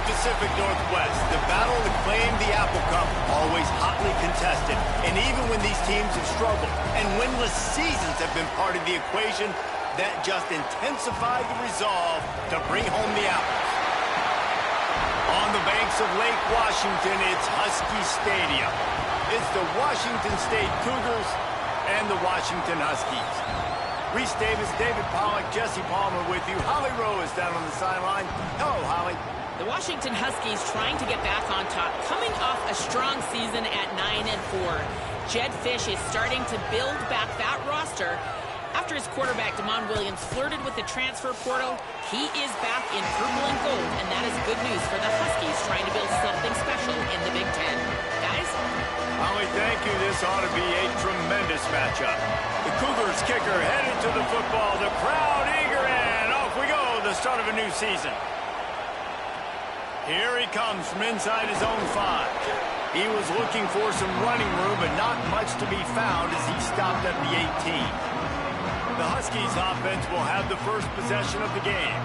Pacific Northwest, the battle to claim the Apple Cup always hotly contested. And even when these teams have struggled and winless seasons have been part of the equation, that just intensified the resolve to bring home the apples. On the banks of Lake Washington, it's Husky Stadium. It's the Washington State Cougars and the Washington Huskies. Reese Davis, David Pollack, Jesse Palmer with you. Holly Rowe is down on the sideline. Hello, Holly. The Washington Huskies trying to get back on top, coming off a strong season at 9-4. Jed Fish is starting to build back that roster. After his quarterback, Damon Williams, flirted with the transfer portal, he is back in purple and gold, and that is good news for the Huskies trying to build something special in the Big Ten. Guys? Holly, thank you. This ought to be a tremendous matchup. The Cougars kicker headed to the football. The crowd eager, and off we go. The start of a new season. Here he comes from inside his own 5. He was looking for some running room, but not much to be found as he stopped at the 18. The Huskies offense will have the first possession of the game.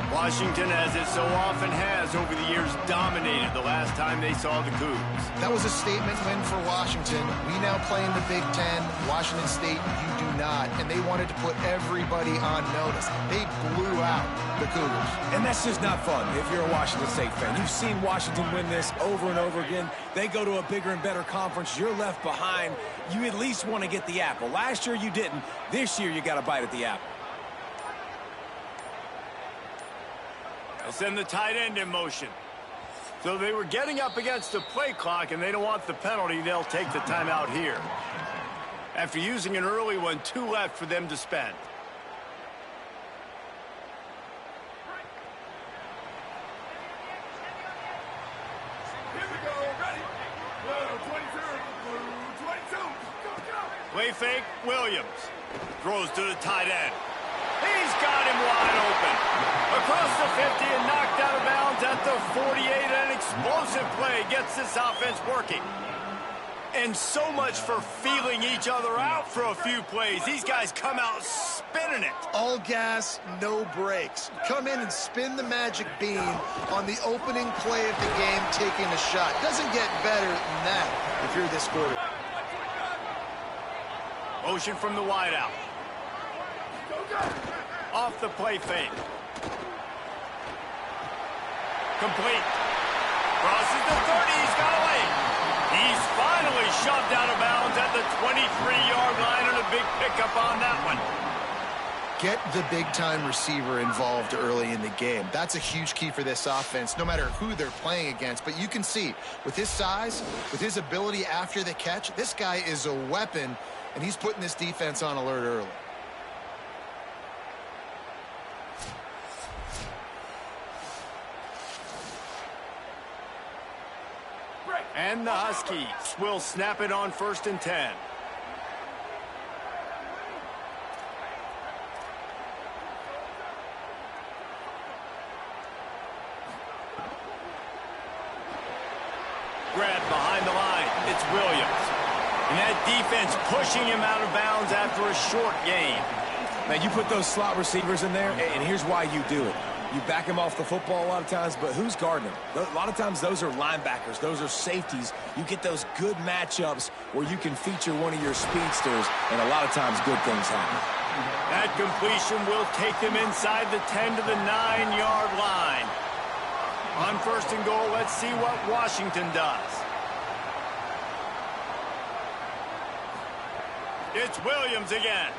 Washington, as it so often has over the years, dominated the last time they saw the Cougs. That was a statement win for Washington. We now play in the Big Ten. Washington State, you do not. And they wanted to put everybody on notice. They blew out the Cougars. And that's just not fun if you're a Washington State fan. You've seen Washington win this over and over again. They go to a bigger and better conference. You're left behind. You at least want to get the apple. Last year you didn't. This year you got to bite at the apple. Send the tight end in motion. So they were getting up against the play clock, and they don't want the penalty. They'll take the timeout here. After using an early one, 2 left for them to spend. Here we go, ready. 22. Play fake, Williams. Throws to the tight end. He's got him wide open. Across the 50 and knocked out of bounds at the 48. An explosive play gets this offense working. And so much for feeling each other out for a few plays. These guys come out spinning it. All gas, no brakes. Come in and spin the magic bean on the opening play of the game, taking a shot. Doesn't get better than that if you're this quarterback. Motion from the wideout. Off the play fake. Complete. Crosses the 30. He's got away. He's finally shoved out of bounds at the 23-yard line, and a big pickup on that one. Get the big-time receiver involved early in the game. That's a huge key for this offense, no matter who they're playing against. But you can see, with his size, with his ability after the catch, this guy is a weapon, and he's putting this defense on alert early. And the Huskies will snap it on 1st and 10. Grab behind the line. It's Williams. And that defense pushing him out of bounds after a short gain. Now, you put those slot receivers in there, and here's why you do it. You back him off the football a lot of times, but who's guarding him? A lot of times those are linebackers. Those are safeties. You get those good matchups where you can feature one of your speedsters, and a lot of times good things happen. That completion will take them inside the 10 to the 9-yard line. On 1st and goal, let's see what Washington does. It's Williams again.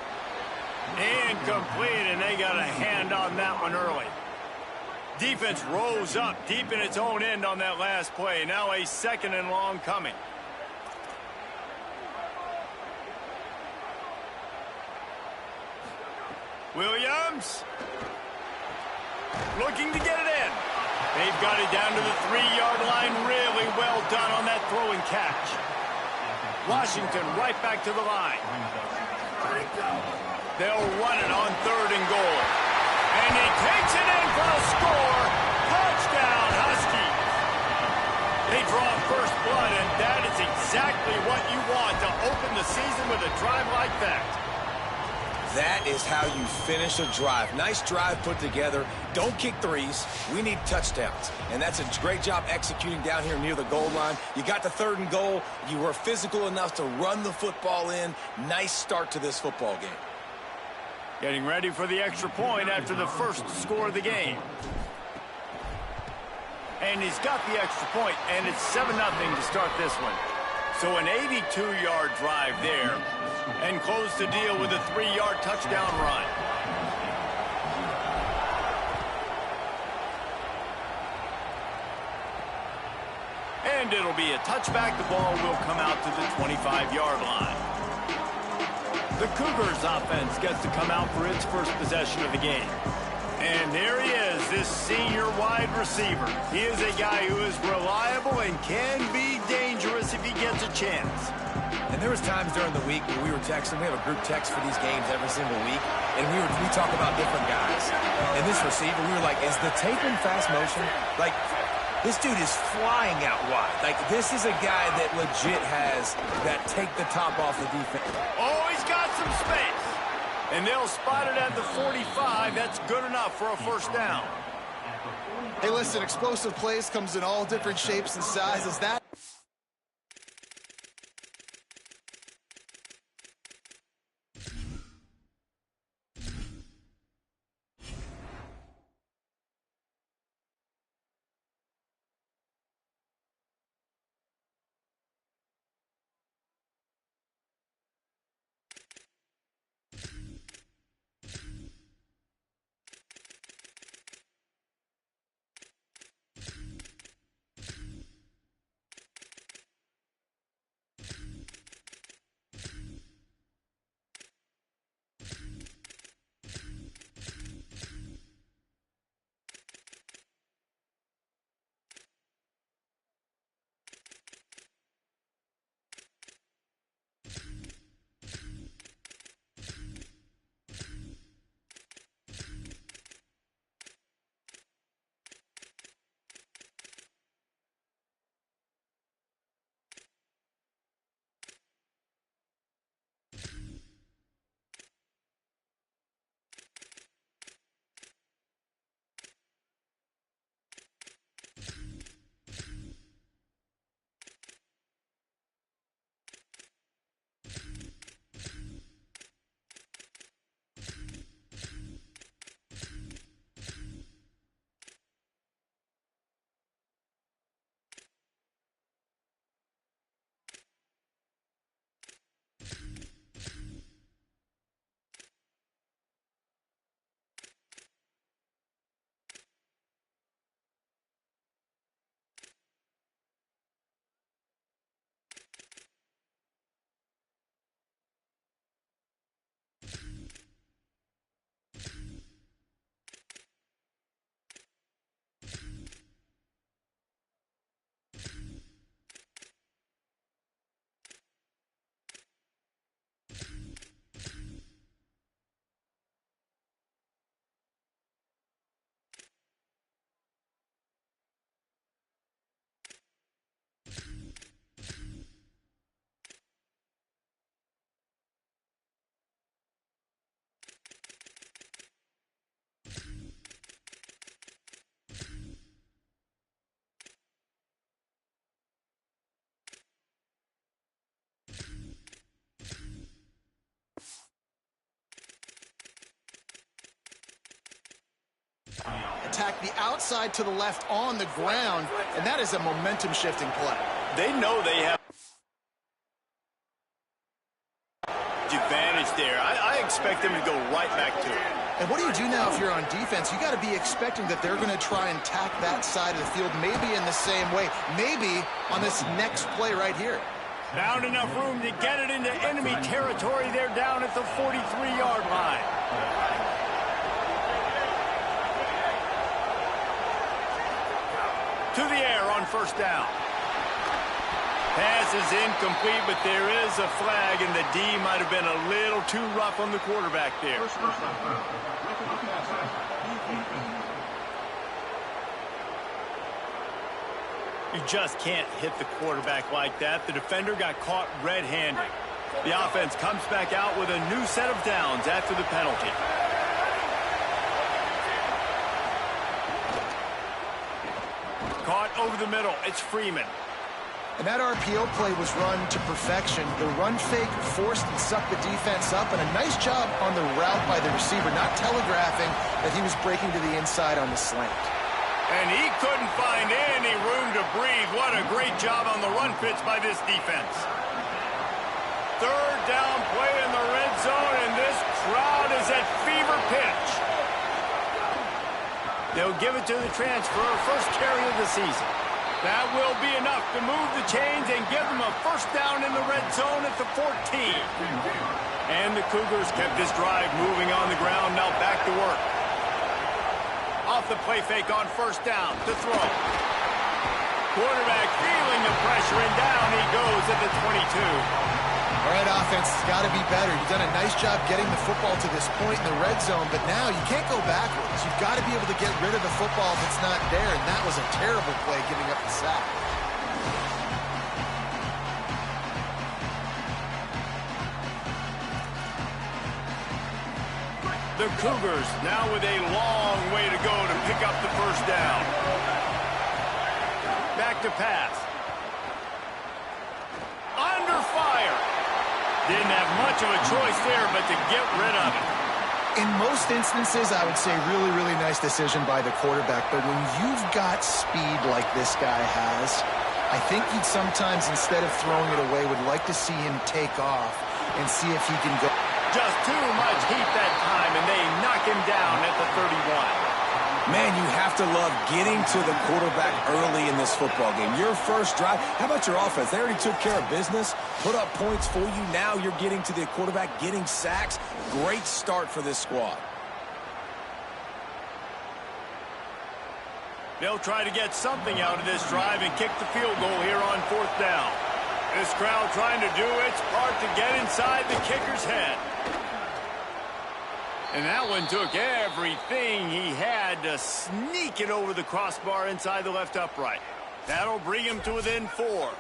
Incomplete, and they got a hand on that one early. Defense rose up deep in its own end on that last play. Now a 2nd and long coming. Williams looking to get it in. They've got it down to the 3-yard line. Really well done on that throw and catch. Washington right back to the line. They'll run it on 3rd and goal. And he takes it in for a score. Touchdown, Huskies. They draw first blood, and that is exactly what you want to open the season with a drive like that. That is how you finish a drive. Nice drive put together. Don't kick threes. We need touchdowns. And that's a great job executing down here near the goal line. You got the 3rd and goal. You were physical enough to run the football in. Nice start to this football game. Getting ready for the extra point after the first score of the game. And he's got the extra point, and it's 7-0 to start this one. So an 82-yard drive there, and close the deal with a 3-yard touchdown run. And it'll be a touchback. The ball will come out to the 25-yard line. The Cougars offense gets to come out for its first possession of the game. And there he is, this senior wide receiver. He is a guy who is reliable and can be dangerous if he gets a chance. And there was times during the week where we were texting. We have a group text for these games every single week. And we talk about different guys. And this receiver, we were like, is the tape in fast motion? Like, this dude is flying out wide. Like, this is a guy that legit has that take the top off the defense. Oh, he's got some space. And they'll spot it at the 45. That's good enough for a first down. Hey, listen, explosive plays comes in all different shapes and sizes. That attack the outside to the left on the ground, and that is a momentum-shifting play. They know they have advantage there. I expect them to go right back to it. And what do you do now if you're on defense? You got to be expecting that they're going to try and tack that side of the field, maybe in the same way, maybe on this next play right here. Found enough room to get it into enemy territory. They're down at the 43-yard line. To the air on first down. Pass is incomplete, but there is a flag, and the D might have been a little too rough on the quarterback there. You just can't hit the quarterback like that. The defender got caught red-handed. The offense comes back out with a new set of downs after the penalty. Caught over the middle. It's Freeman. And that RPO play was run to perfection. The run fake forced and sucked the defense up, and a nice job on the route by the receiver, not telegraphing that he was breaking to the inside on the slant. And he couldn't find any room to breathe. What a great job on the run fits by this defense. Third down play in the red zone, and this crowd is at fever pitch. They'll give it to the transfer, first carry of the season. That will be enough to move the chains and give them a first down in the red zone at the 14. And the Cougars kept this drive moving on the ground, now back to work. Off the play fake on first down to throw. Quarterback feeling the pressure, and down he goes at the 22. All right, offense has got to be better. You've done a nice job getting the football to this point in the red zone, but now you can't go backwards. You've got to be able to get rid of the football if it's not there, and that was a terrible play giving up the sack. The Cougars now with a long way to go to pick up the first down. Back to pass. Under fire. Didn't have much of a choice there but to get rid of it. In most instances, I would say really, really nice decision by the quarterback. But when you've got speed like this guy has, I think you'd sometimes, instead of throwing it away, would like to see him take off and see if he can go. Just too much heat that time, and they knock him down at the 31. Man, you have to love getting to the quarterback early in this football game. Your first drive, how about your offense? They already took care of business, put up points for you. Now you're getting to the quarterback, getting sacks. Great start for this squad. They'll try to get something out of this drive and kick the field goal here on fourth down. This crowd trying to do its part to get inside the kicker's head. And that one took everything he had to sneak it over the crossbar inside the left upright. That'll bring him to within 4.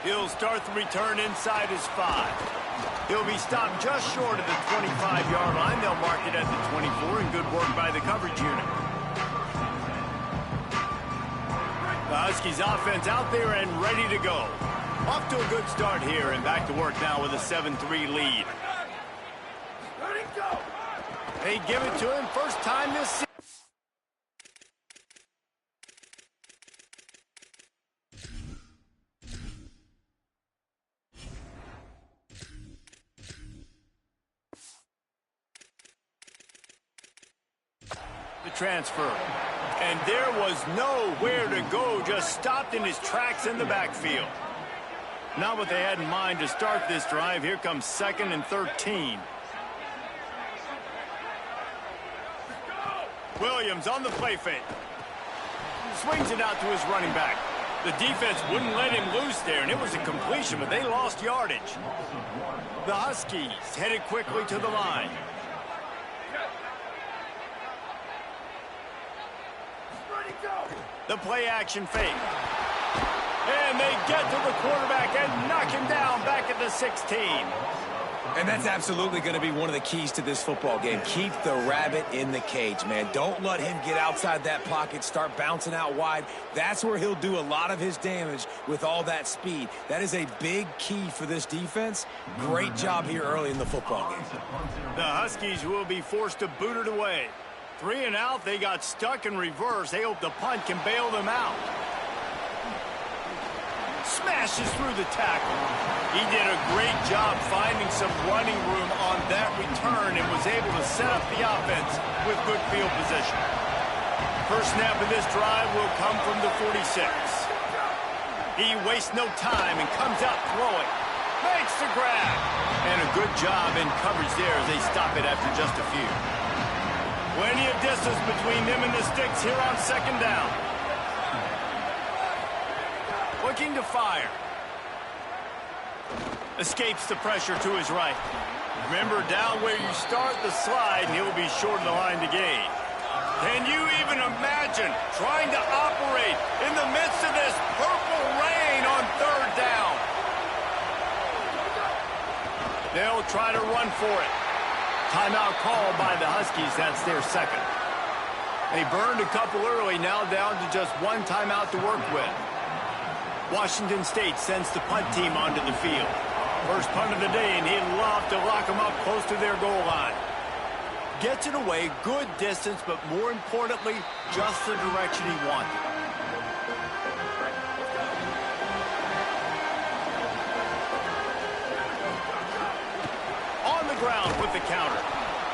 He'll start the return inside his 5. He'll be stopped just short of the 25-yard line. They'll mark it at the 24, and good work by the coverage unit. The Huskies offense out there and ready to go. Off to a good start here, and back to work now with a 7-3 lead. They give it to him first time this season. Transfer. And there was nowhere to go, just stopped in his tracks in the backfield. Not what they had in mind to start this drive. Here comes 2nd and 13. Williams on the play fake. Swings it out to his running back. The defense wouldn't let him loose there, and it was a completion, but they lost yardage. The Huskies headed quickly to the line. The play action fake. And they get to the quarterback and knock him down back at the 16. And that's absolutely going to be one of the keys to this football game. Keep the rabbit in the cage, man. Don't let him get outside that pocket, start bouncing out wide. That's where he'll do a lot of his damage with all that speed. That is a big key for this defense. Great job here early in the football game. The Huskies will be forced to boot it away. 3 and out, they got stuck in reverse. They hope the punt can bail them out. Smashes through the tackle. He did a great job finding some running room on that return and was able to set up the offense with good field position. First snap of this drive will come from the 46. He wastes no time and comes out throwing. Makes the grab. And a good job in coverage there as they stop it after just a few. Plenty of distance between them and the sticks here on second down. Looking to fire. Escapes the pressure to his right. Remember, down where you start the slide, and he'll be short of the line to gain. Can you even imagine trying to operate in the midst of this purple rain on third down? They'll try to run for it. Timeout called by the Huskies. That's their second. They burned a couple early, now down to just one timeout to work with. Washington State sends the punt team onto the field. First punt of the day, and he'd love to lock them up close to their goal line. Gets it away, good distance, but more importantly, just the direction he wanted. On the ground with the counter.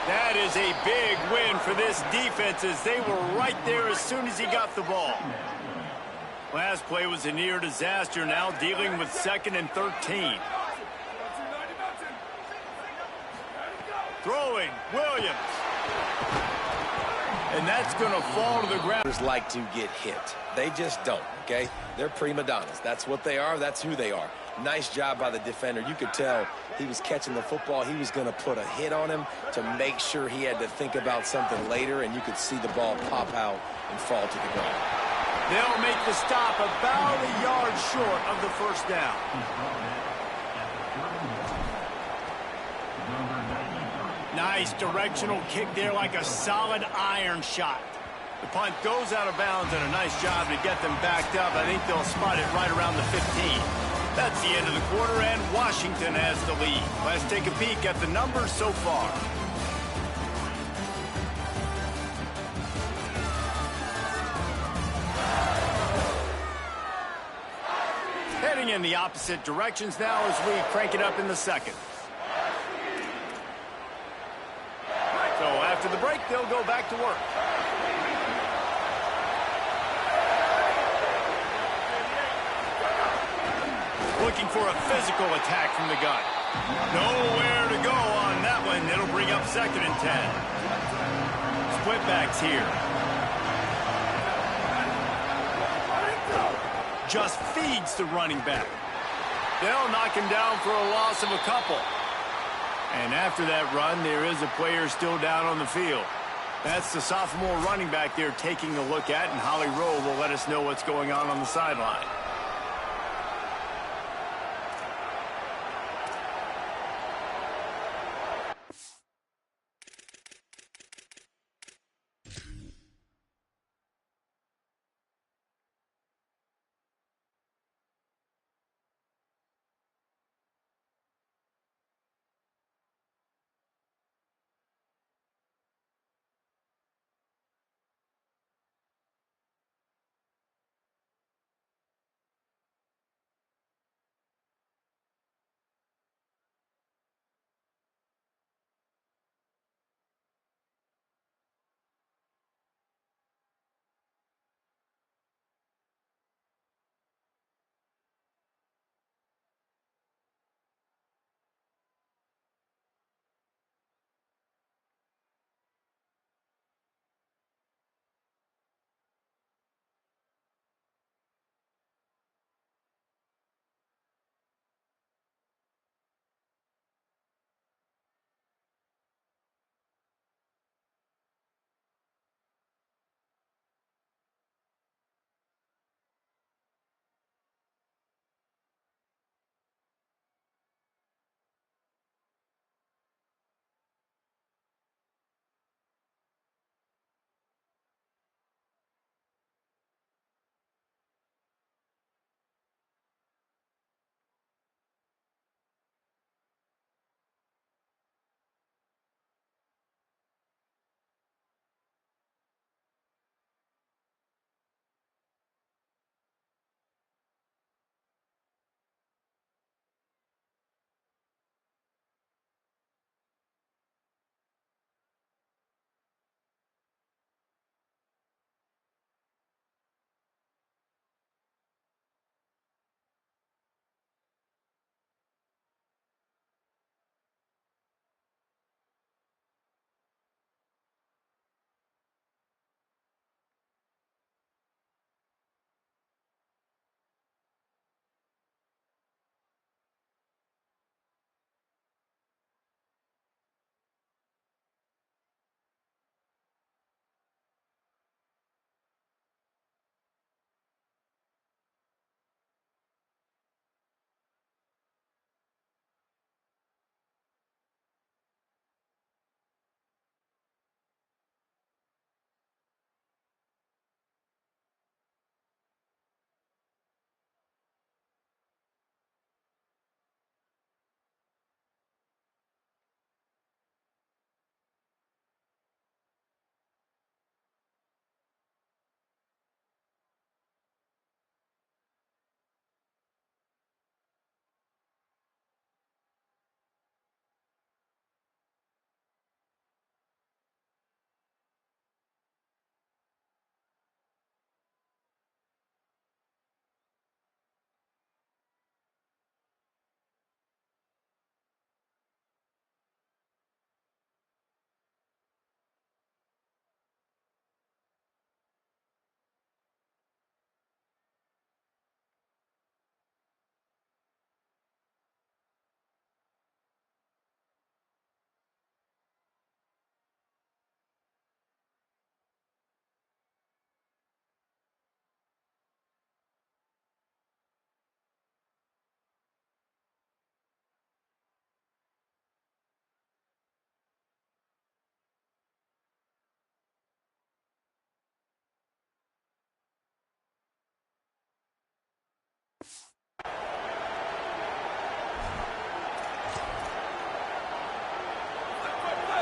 That is a big win for this defense as they were right there as soon as he got the ball. Last play was a near disaster, now dealing with 2nd and 13. Throwing, Williams. And that's going to fall to the ground. Like to get hit. They just don't, okay? They're prima donnas. That's what they are. That's who they are. Nice job by the defender. You could tell he was catching the football. He was going to put a hit on him to make sure he had to think about something later, and you could see the ball pop out and fall to the ground. They'll make the stop about a yard short of the first down. Nice directional kick there like a solid iron shot. The punt goes out of bounds, and a nice job to get them backed up. I think they'll spot it right around the 15. That's the end of the quarter, and Washington has the lead. Let's take a peek at the numbers so far. Heading in the opposite directions now as we crank it up in the second. So after the break, they'll go back to work. Looking for a physical attack from the gun. Nowhere to go on that one. It'll bring up 2nd and 10. Split backs here. Just feeds the running back. They'll knock him down for a loss of a couple. And after that run, there is a player still down on the field. That's the sophomore running back they're taking a look at, and Holly Rowe will let us know what's going on the sideline.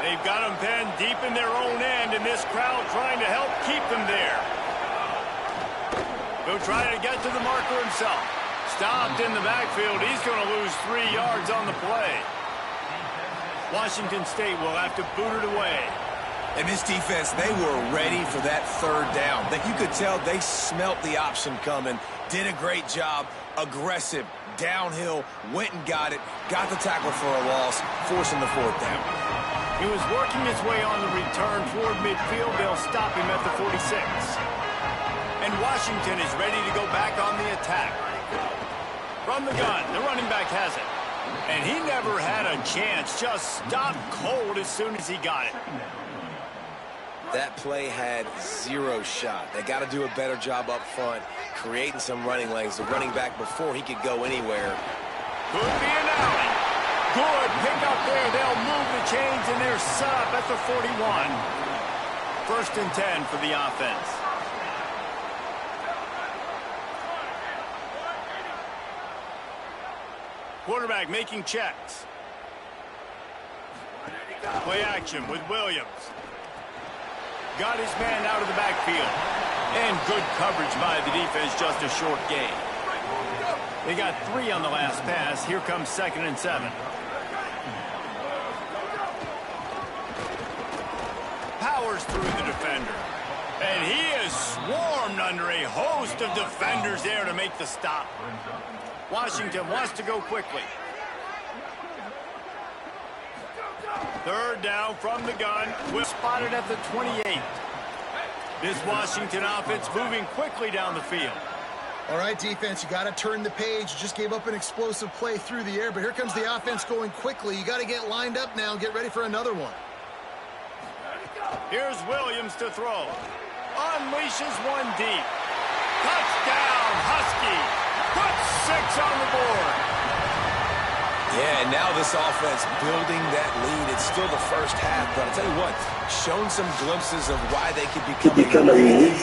They've got them penned deep in their own end, and this crowd trying to help keep them there. He'll try to get to the marker himself. Stopped in the backfield. He's going to lose 3 yards on the play. Washington State will have to boot it away. And this defense, they were ready for that third down. That you could tell they smelt the option coming. Did a great job. Aggressive. Downhill. Went and got it. Got the tackle for a loss. Forcing the fourth down. He was working his way on the return toward midfield. They'll stop him at the 46. And Washington is ready to go back on the attack. From the gun, the running back has it. And he never had a chance. Just stopped cold as soon as he got it. That play had 0 shot. They got to do a better job up front, creating some running lanes. The running back before he could go anywhere. Could be an Allen. Good pick up there. They'll move the chains, and they're set up at the 41. 1st and 10 for the offense. Quarterback making checks. Play action with Williams. Got his man out of the backfield. And good coverage by the defense, just a short gain. They got 3 on the last pass. Here comes 2nd and 7. Powers through the defender. And he is swarmed under a host of defenders there to make the stop. Washington wants to go quickly. 3rd down from the gun. We're spotted at the 28. This Washington offense moving quickly down the field. All right, defense, you got to turn the page. You just gave up an explosive play through the air, but here comes the offense going quickly. You got to get lined up now and get ready for another one. Here's Williams to throw. Unleashes one deep. Touchdown, Husky. Puts 6 on the board. Yeah, and now this offense building that lead. It's still the first half, but I'll tell you what, shown some glimpses of why they could become a lead.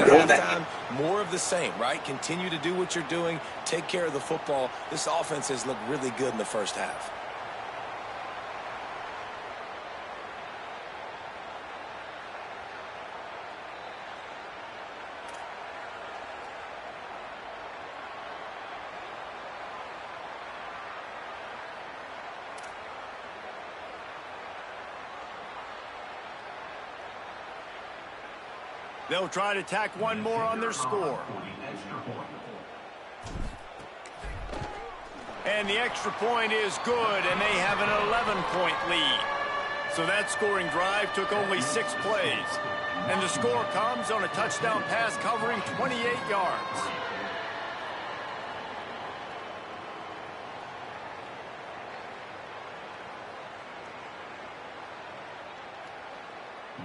Halftime, more of the same, right? Continue to do what you're doing. Take care of the football. This offense has looked really good in the first half. They'll try to tack one more on their score. And the extra point is good, and they have an 11-point lead. So that scoring drive took only 6 plays. And the score comes on a touchdown pass covering 28 yards.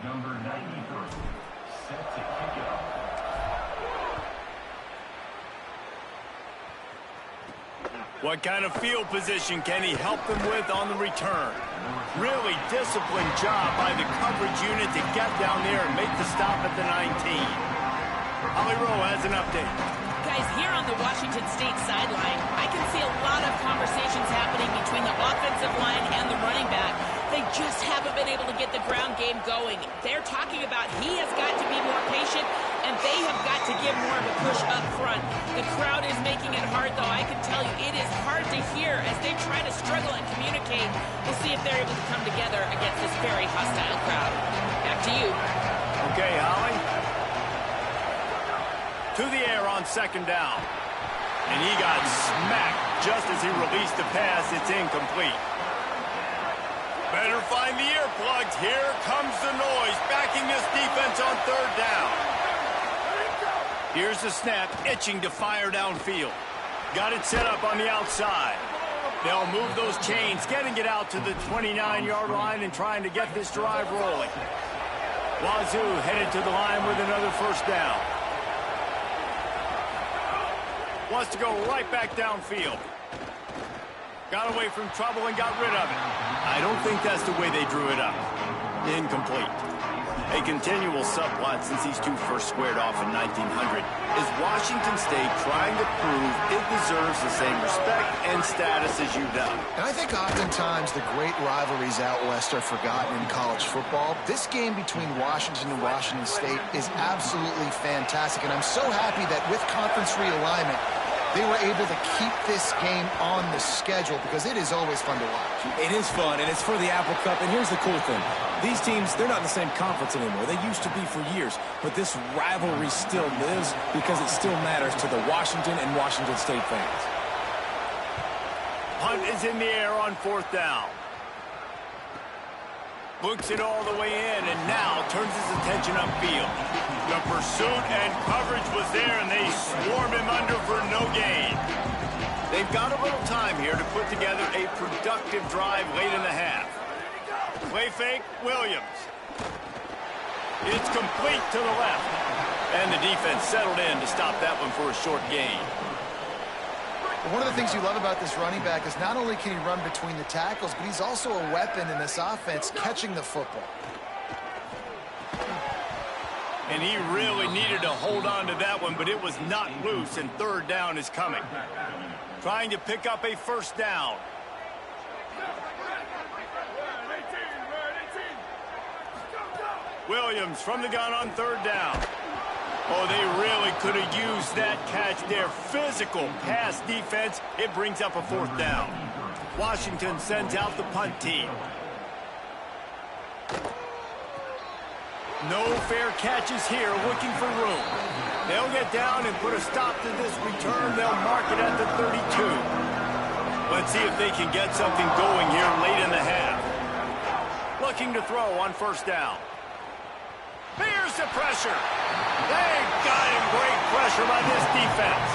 Number 93, set to kick it off. What kind of field position can he help them with on the return? Really disciplined job by the coverage unit to get down there and make the stop at the 19. Holly Rowe has an update. Guys, here on the Washington State sideline, I can see a lot of conversations happening between the offensive line and the running back. They just haven't been able to get the ground game going. They're talking about he has got to be more patient, and they have got to give more of a push up front. The crowd is making it hard, though. I can tell you it is hard to hear as they try to struggle and communicate. We'll see if they're able to come together against this very hostile crowd. Back to you. Okay, Holly. To the air on 2nd down. And he got smacked just as he released the pass. It's incomplete. Better find the earplugs. Here comes the noise, backing this defense on 3rd down. Here's the snap, itching to fire downfield. Got it set up on the outside. They'll move those chains, getting it out to the 29-yard line and trying to get this drive rolling. Wazoo headed to the line with another 1st down. Wants to go right back downfield. Got away from trouble and got rid of it. I don't think that's the way they drew it up. Incomplete. A continual subplot since these two first squared off in 1900 is Washington State trying to prove it deserves the same respect and status as UW. And I think oftentimes the great rivalries out west are forgotten in college football. This game between Washington and Washington State is absolutely fantastic, and I'm so happy that with conference realignment, they were able to keep this game on the schedule because it is always fun to watch. It is fun, and it's for the Apple Cup. And here's the cool thing. These teams, they're not in the same conference anymore. They used to be for years. But this rivalry still lives because it still matters to the Washington and Washington State fans. Punt is in the air on 4th down. Looks it all the way in, and now turns his attention upfield. The pursuit and coverage was there, and they swarm him under for no gain. They've got a little time here to put together a productive drive late in the half. Play fake, Williams. It's complete to the left. And the defense settled in to stop that one for a short gain. One of the things you love about this running back is not only can he run between the tackles, but he's also a weapon in this offense catching the football. And he really needed to hold on to that one, but it was not loose, and 3rd down is coming. Trying to pick up a 1st down. Williams from the gun on 3rd down. Oh, they really could have used that catch there. Physical pass defense. It brings up a 4th down. Washington sends out the punt team. No fair catches here, looking for room. They'll get down and put a stop to this return. They'll mark it at the 32. Let's see if they can get something going here late in the half. Looking to throw on 1st down. Here's the pressure. They've got him. Great pressure by this defense.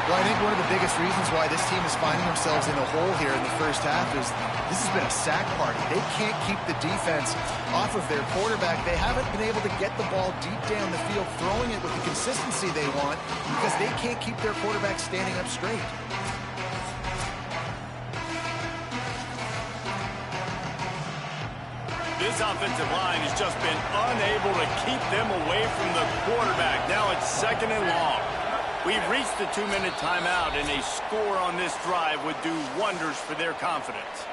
Well, I think one of the biggest reasons why this team is finding themselves in a hole here in the first half is this has been a sack party. They can't keep the defense off of their quarterback. They haven't been able to get the ball deep down the field, throwing it with the consistency they want because they can't keep their quarterback standing up straight. This offensive line has just been unable to keep them away from the quarterback. Now it's 2nd and long. We've reached the 2-minute timeout, and a score on this drive would do wonders for their confidence.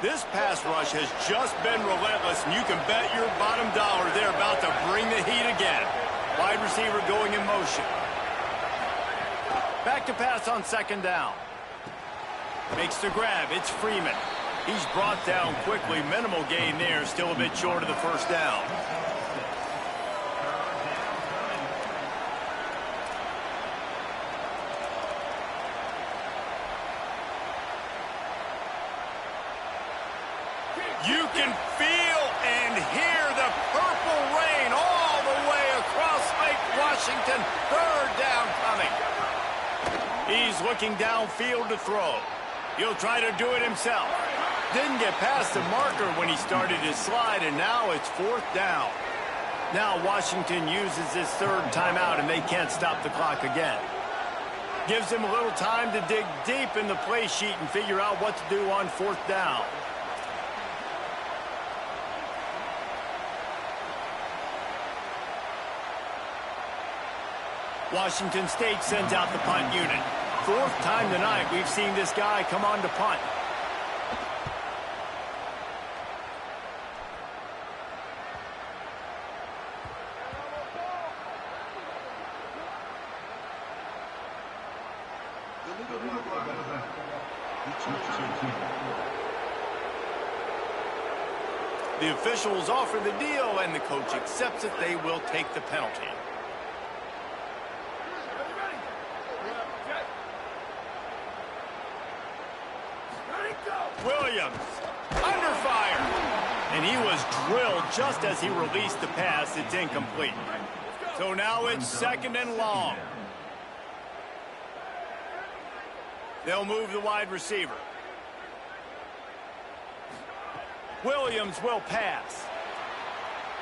This pass rush has just been relentless, and you can bet your bottom dollar they're about to bring the heat again. Wide receiver going in motion. Back to pass on 2nd down. Makes the grab. It's Freeman. He's brought down quickly. Minimal gain there. Still a bit short of the 1st down. You can feel and hear the purple rain all the way across Lake Washington. 3rd down coming. He's looking downfield to throw. He'll try to do it himself. Didn't get past the marker when he started his slide, and now it's 4th down. Now Washington uses his 3rd timeout, and they can't stop the clock again. Gives him a little time to dig deep in the play sheet and figure out what to do on 4th down. Washington State sends out the punt unit. 4th time tonight we've seen this guy come on to punt. The officials offer the deal, and the coach accepts it. They will take the penalty. Williams, under fire. And he was drilled just as he released the pass. It's incomplete. So now it's 2nd and long. They'll move the wide receiver. Williams will pass.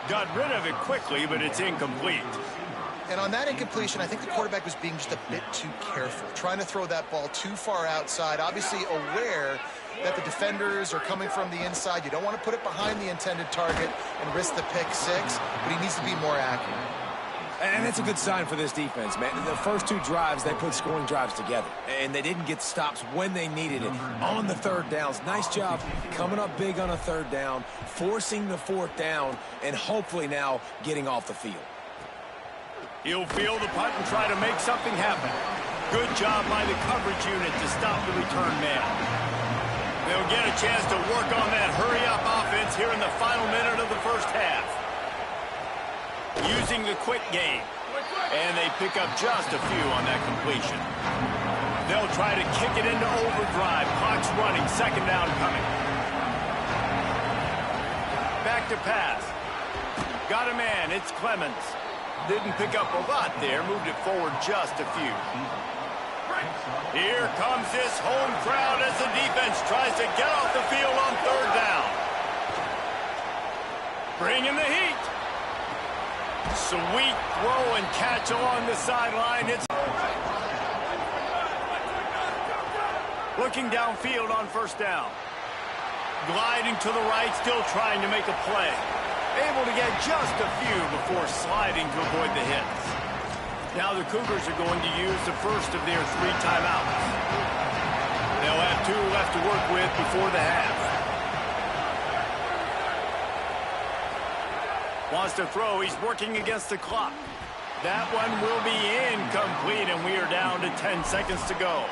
Got rid of it quickly, but it's incomplete. And on that incompletion, I think the quarterback was being just a bit too careful, trying to throw that ball too far outside, obviously aware that the defenders are coming from the inside. You don't want to put it behind the intended target and risk the pick six, but he needs to be more accurate. And that's a good sign for this defense, man. The first two drives, they put scoring drives together, and they didn't get stops when they needed it. On the third downs, nice job coming up big on a third down, forcing the fourth down, and hopefully now getting off the field. He'll field the punt and try to make something happen. Good job by the coverage unit to stop the return man. They'll get a chance to work on that hurry-up offense here in the final minute of the first half. Using the quick game. And they pick up just a few on that completion. They'll try to kick it into overdrive. Clock's running. Second down coming. Back to pass. Got a man. It's Clemens. Didn't pick up a lot there. Moved it forward just a few. Here comes this home crowd as the defense tries to get off the field on third down. Bringing the heat. Sweet throw and catch along the sideline. It's looking downfield on first down. Gliding to the right, still trying to make a play. Able to get just a few before sliding to avoid the hits. Now the Cougars are going to use the first of their 3 timeouts. They'll have 2 left to work with before the half. Wants to throw. He's working against the clock. That one will be incomplete, and we are down to 10 seconds to go.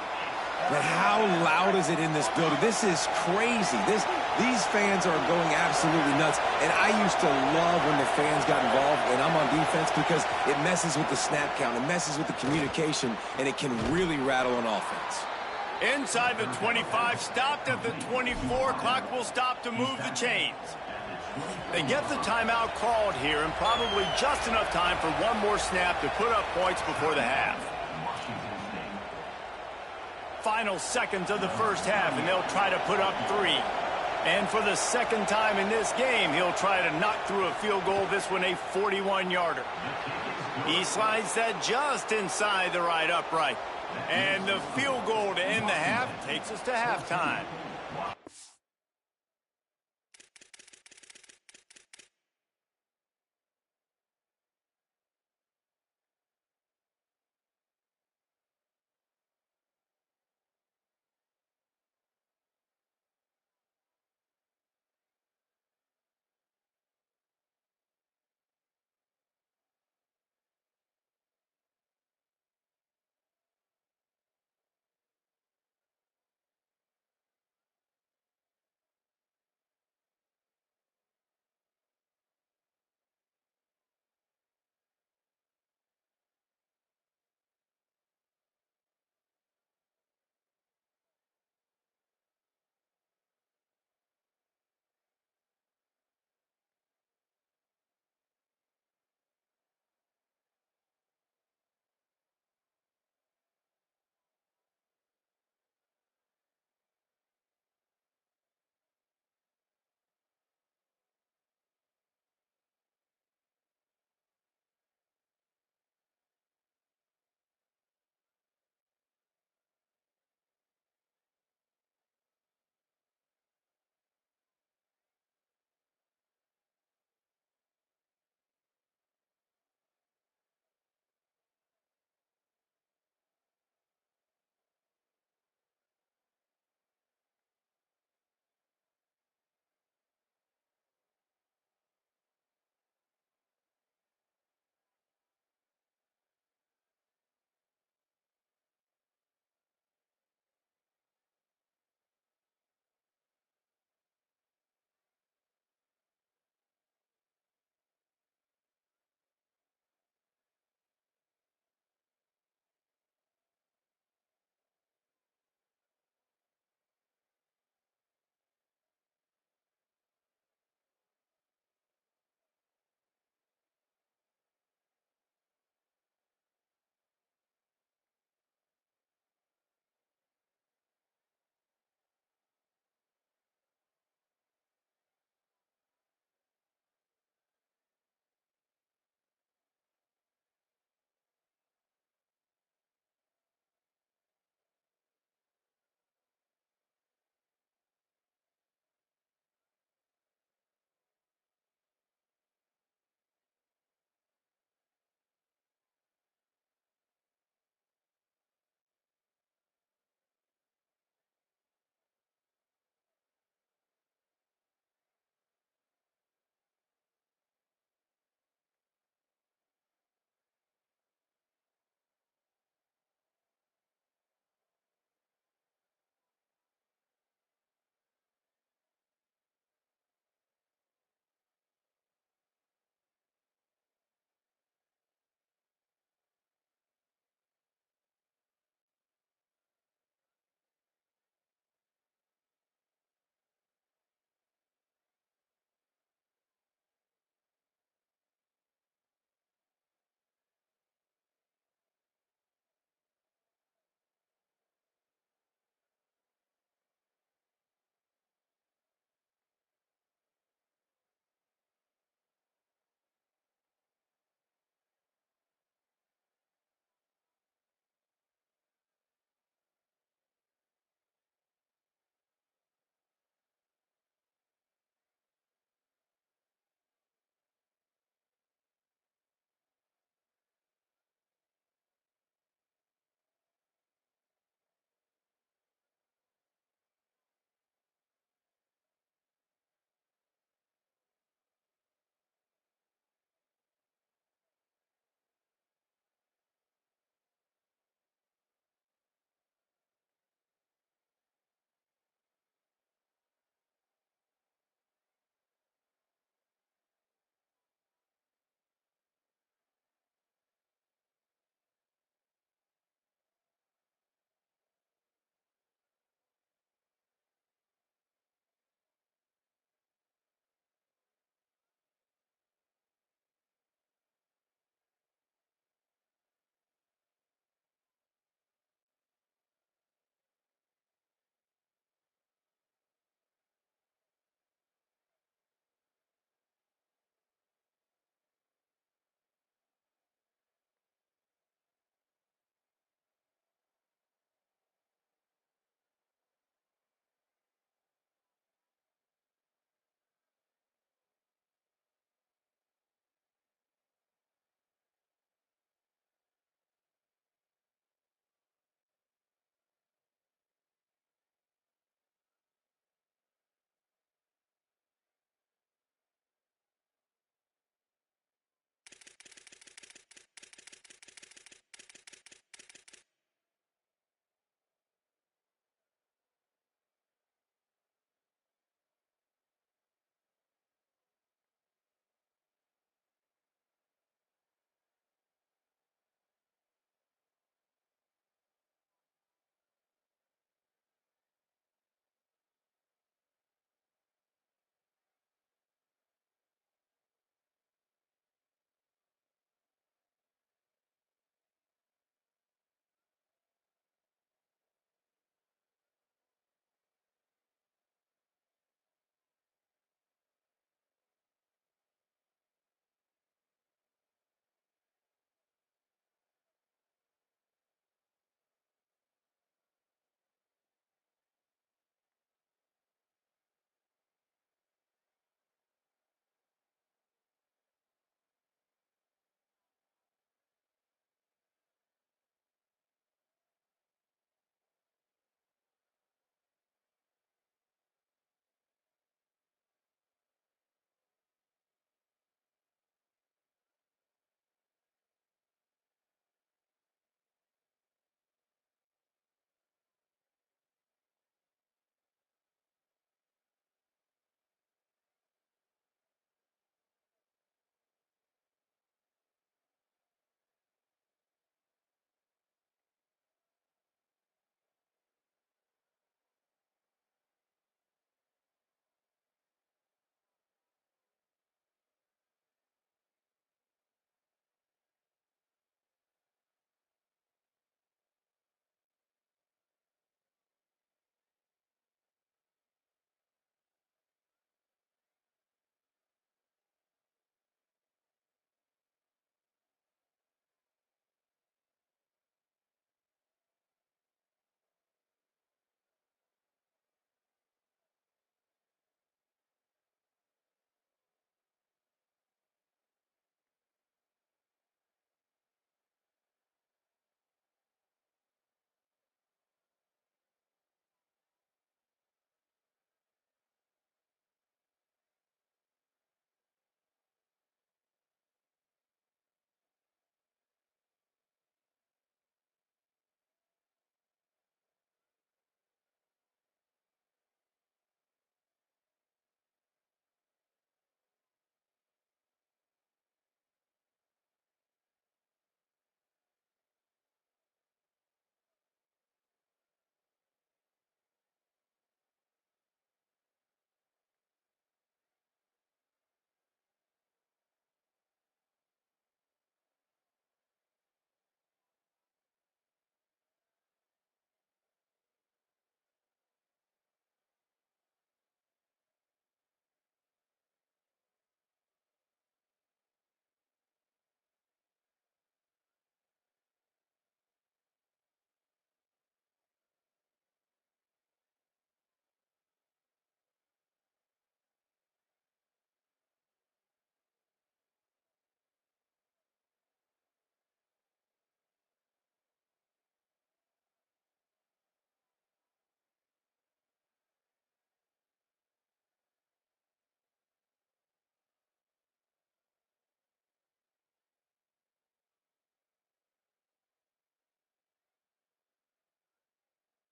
But how loud is it in this building? This is crazy. These fans are going absolutely nuts. And I used to love when the fans got involved when I'm on defense because it messes with the snap count. It messes with the communication, and it can really rattle an offense. Inside the 25, stopped at the 24. Clock will stop to move the chains. They get the timeout called here, and probably just enough time for one more snap to put up points before the half. Final seconds of the first half, and they'll try to put up 3. And for the second time in this game, he'll try to knock through a field goal, this one a 41-yarder. He slides that just inside the right upright. And the field goal to end the half takes us to halftime.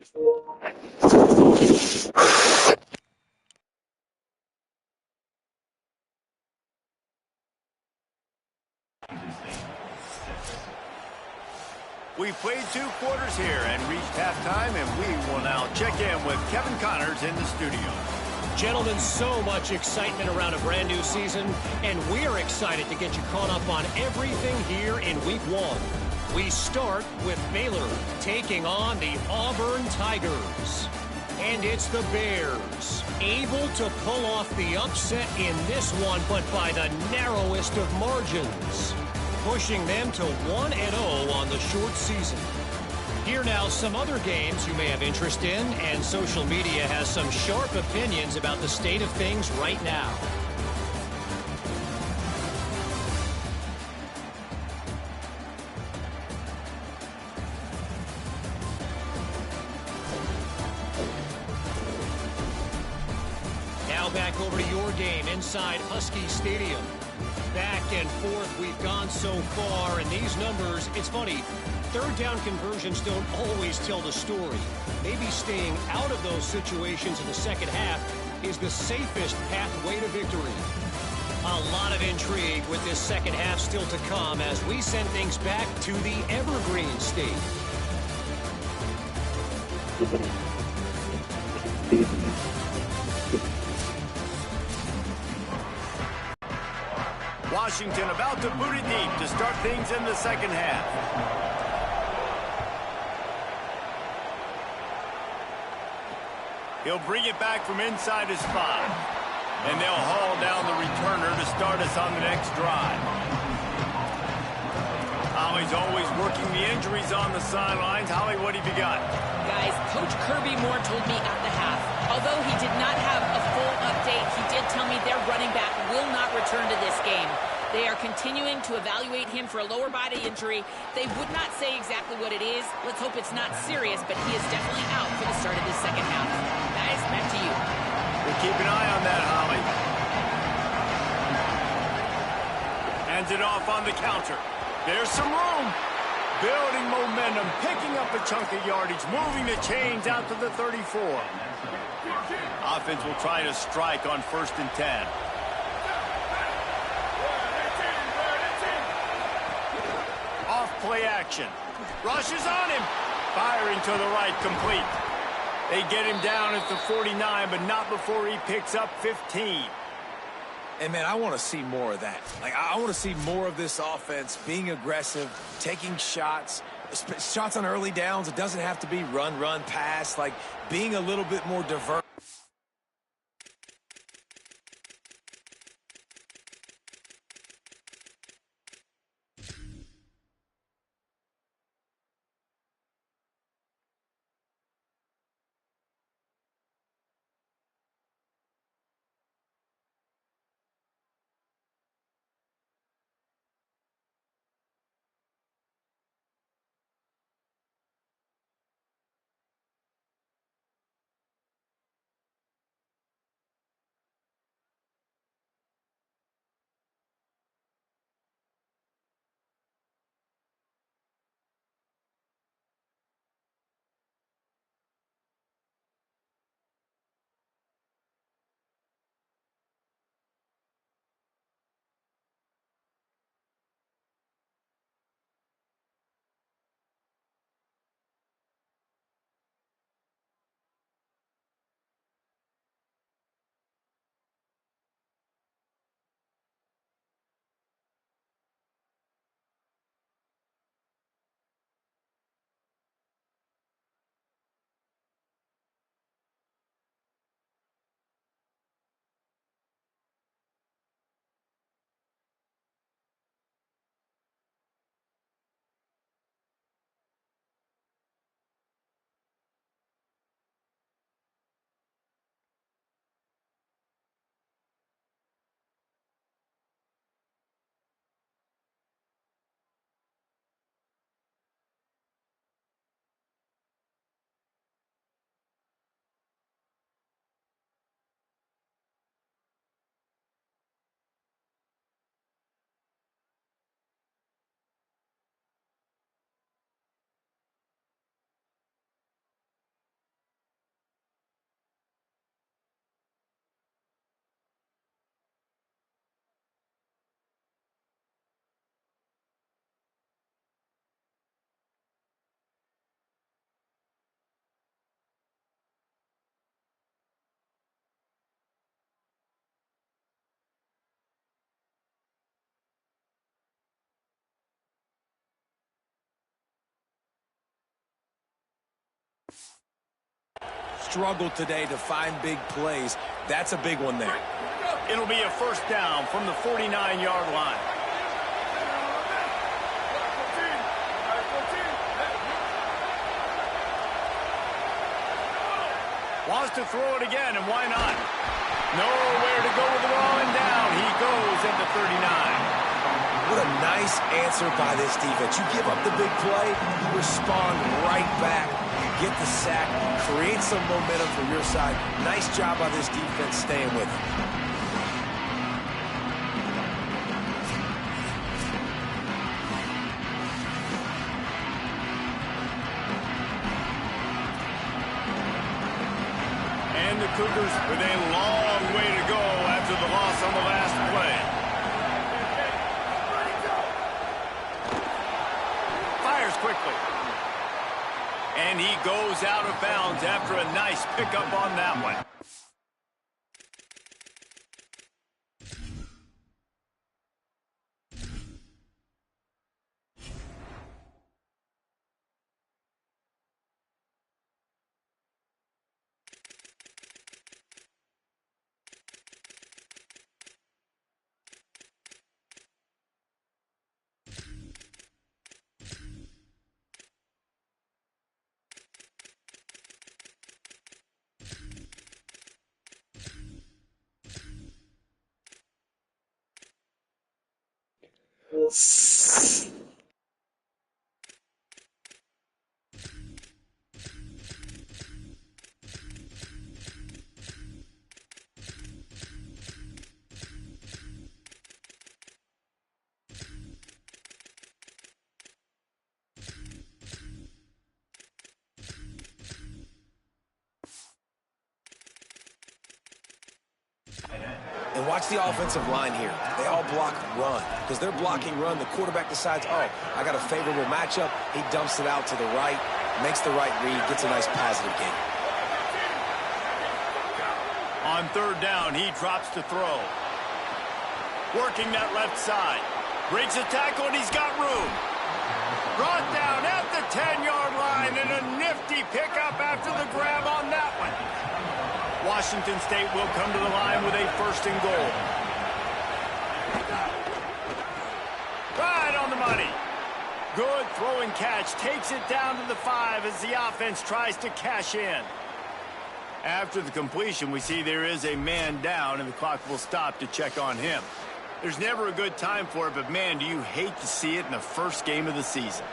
We played 2 quarters here and reached halftime, and we will now check in with Kevin Connors in the studio. Gentlemen, so much excitement around a brand new season, and we're excited to get you caught up on everything here in Week 1. We start with Baylor taking on the Auburn Tigers. And it's the Bears, able to pull off the upset in this one, but by the narrowest of margins, pushing them to 1-0 on the short season. Here now, some other games you may have interest in, and social media has some sharp opinions about the state of things right now. Now back over to your game inside Husky Stadium. Back and forth we've gone so far, and these numbers, it's funny, third down conversions don't always tell the story. Maybe staying out of those situations in the second half is the safest pathway to victory. A lot of intrigue with this second half still to come as we send things back to the Evergreen State. Washington about to boot it deep to start things in the second half. He'll bring it back from inside his 5. And they'll haul down the returner to start us on the next drive. Holly's always working the injuries on the sidelines. Holly, what have you got? Guys, Coach Kirby Moore told me at the half, although he did not have a full update, he did tell me their running back will not return to this game. They are continuing to evaluate him for a lower body injury. They would not say exactly what it is. Let's hope it's not serious, but he is definitely out for the start of this second half. Guys, back to you. We'll keep an eye on that, Holly. Hands it off on the counter. There's some room. Building momentum, picking up a chunk of yardage, moving the chains out to the 34. Offense will try to strike on 1st and 10. Off play action. Rushes on him. Firing to the right, complete. They get him down at the 49, but not before he picks up 15. And, man, I want to see more of that. I want to see more of this offense being aggressive, taking shots on early downs. It doesn't have to be run, pass. Being a little bit more diverse. Struggled today to find big plays. That's a big one there. It'll be a first down from the 49-yard line. Wants to throw it again, and why not? Nowhere to go with the ball, and down he goes at the 39. What a nice answer by this defense. You give up the big play, you respond right back. You get the sack, create some momentum for your side. Nice job by this defense staying with it. And the Cougars with a long way to go after the loss on the last play. Fires quickly. And he goes out of bounds after a nice pickup on that one. And watch the offensive line here. They all block run. Because they're blocking run, the quarterback decides, oh, I got a favorable matchup. He dumps it out to the right, makes the right read, gets a nice positive gain. On third down, he drops to throw. Working that left side. Breaks a tackle, and he's got room. Brought down at the 10-yard line, and a nifty pickup after the grab on that one. Washington State will come to the line with a first and goal. Right on the money. Good throw and catch. Takes it down to the 5 as the offense tries to cash in. After the completion, we see there is a man down, and the clock will stop to check on him. There's never a good time for it, but man, do you hate to see it in the first game of the season.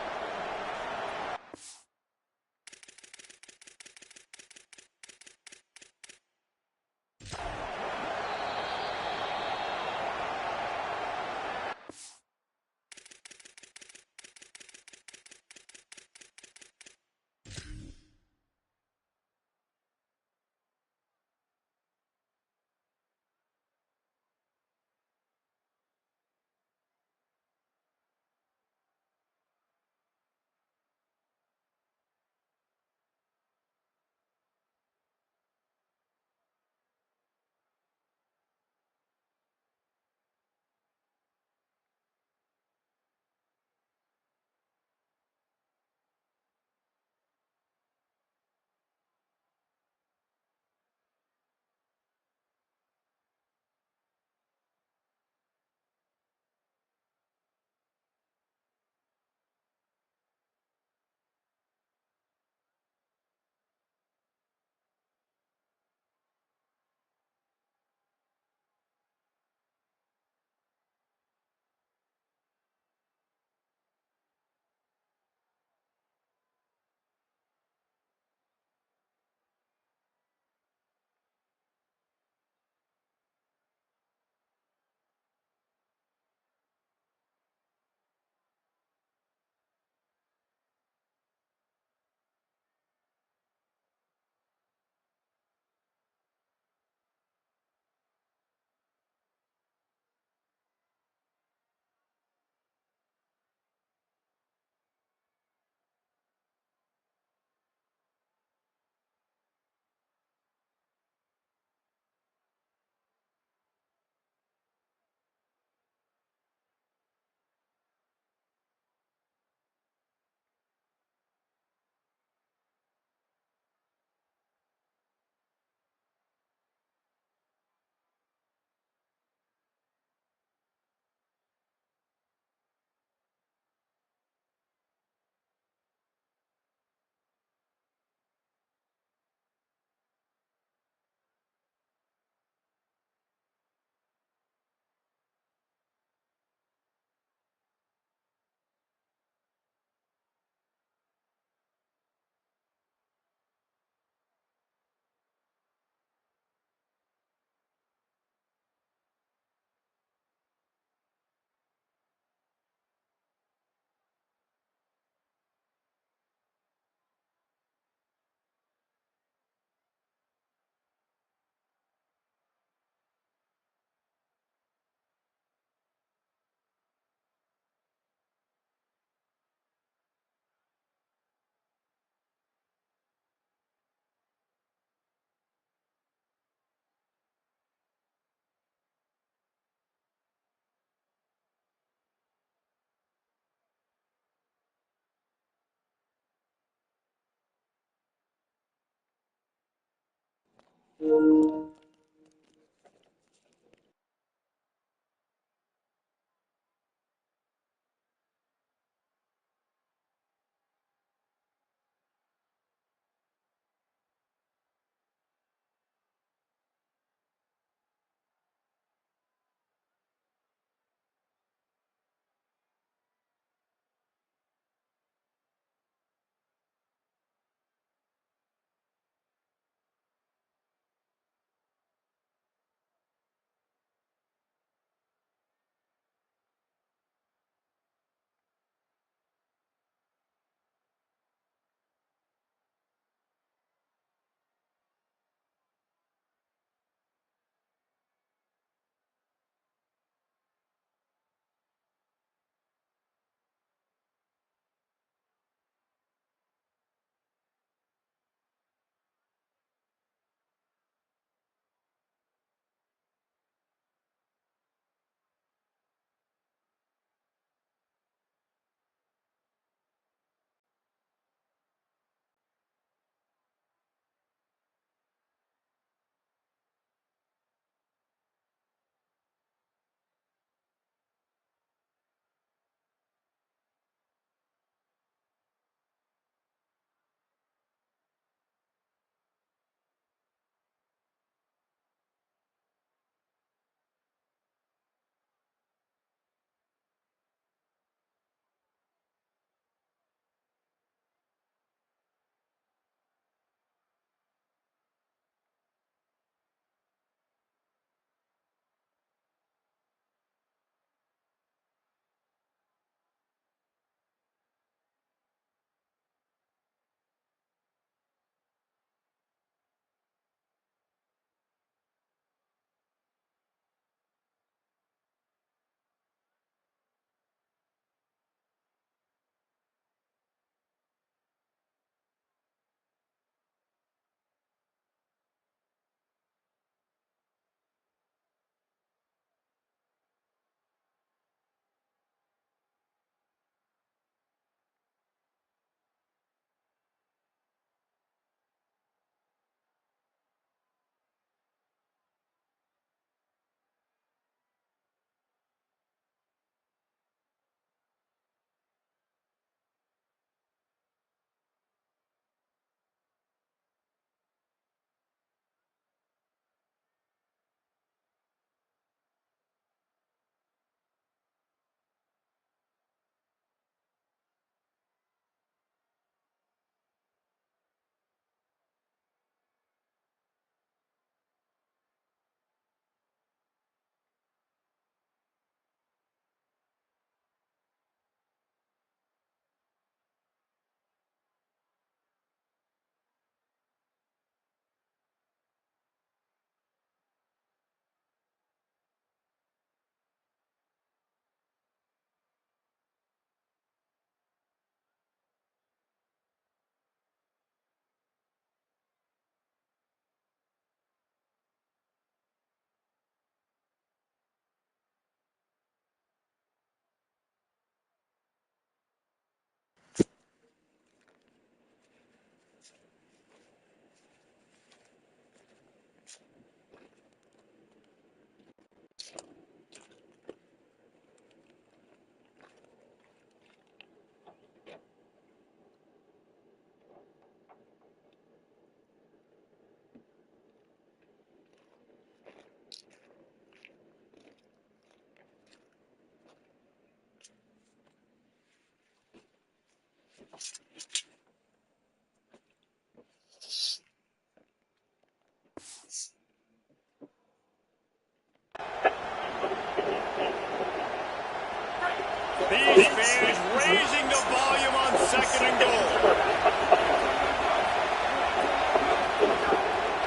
These fans raising the volume on 2nd and goal.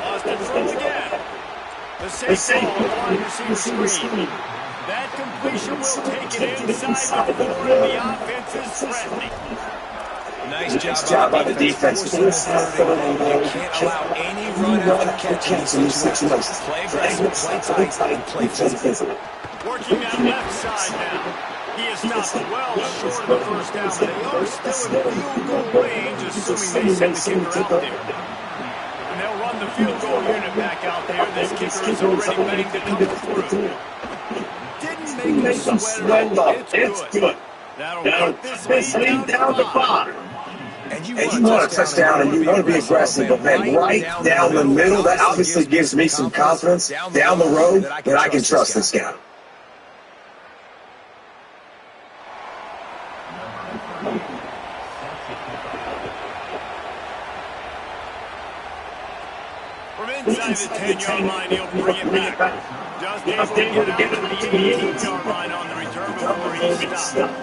Lost control again. The safe ball on wide receiver screen. That completion will take it inside the 4, and the offense is threatening. Nice job by the defense. You can't allow any run after catch in these situations. Play aggressive, play tight, and play physical. Working that left side now. He is stopped well short of the first down, but they are still in field goal range, assuming they send the kicker out there. And they'll run the field goal unit back out there. This kicker is already ready to come through. Didn't make him sweat it up. It's good. That'll cut this lead down to 5. And you want a touchdown and you want to be aggressive, but man, right down the middle, that obviously gives me some confidence down the road that I can trust this guy. From inside the 10-yard line, he'll bring it back. Just able to get it to the 18-yard line on the return before he stopped.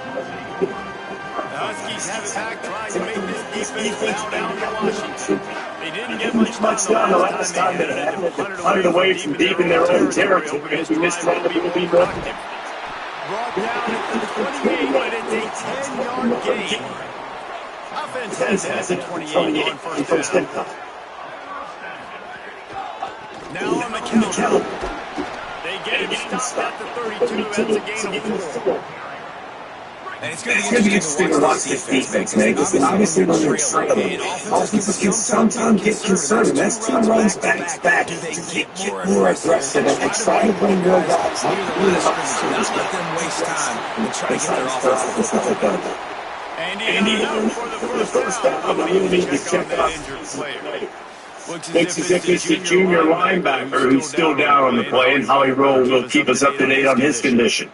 The Huskies have it back, trying to make this defense bow down to Washington. They didn't get much time the last time they had to punt it away from deep in their own territory as we missed one of the big productive. Brought down at the 28, but it's a 10-yard gain. Offense has the 28 on first down. Now on the count. They get him stopped at the 32. That's a gain of 4. And it's going to be interesting to watch this defense, man, because obviously when they're trailing, offenses can sometimes get concerned, and that's team runs back to get more aggressive and try to bring more guys. Not let them waste time and try to get their offense off the field. And even for the first down, but you need to check on that injured player. Looks as if it's the junior linebacker who's still down on the play, and Holly Roll will keep us up to date on his condition.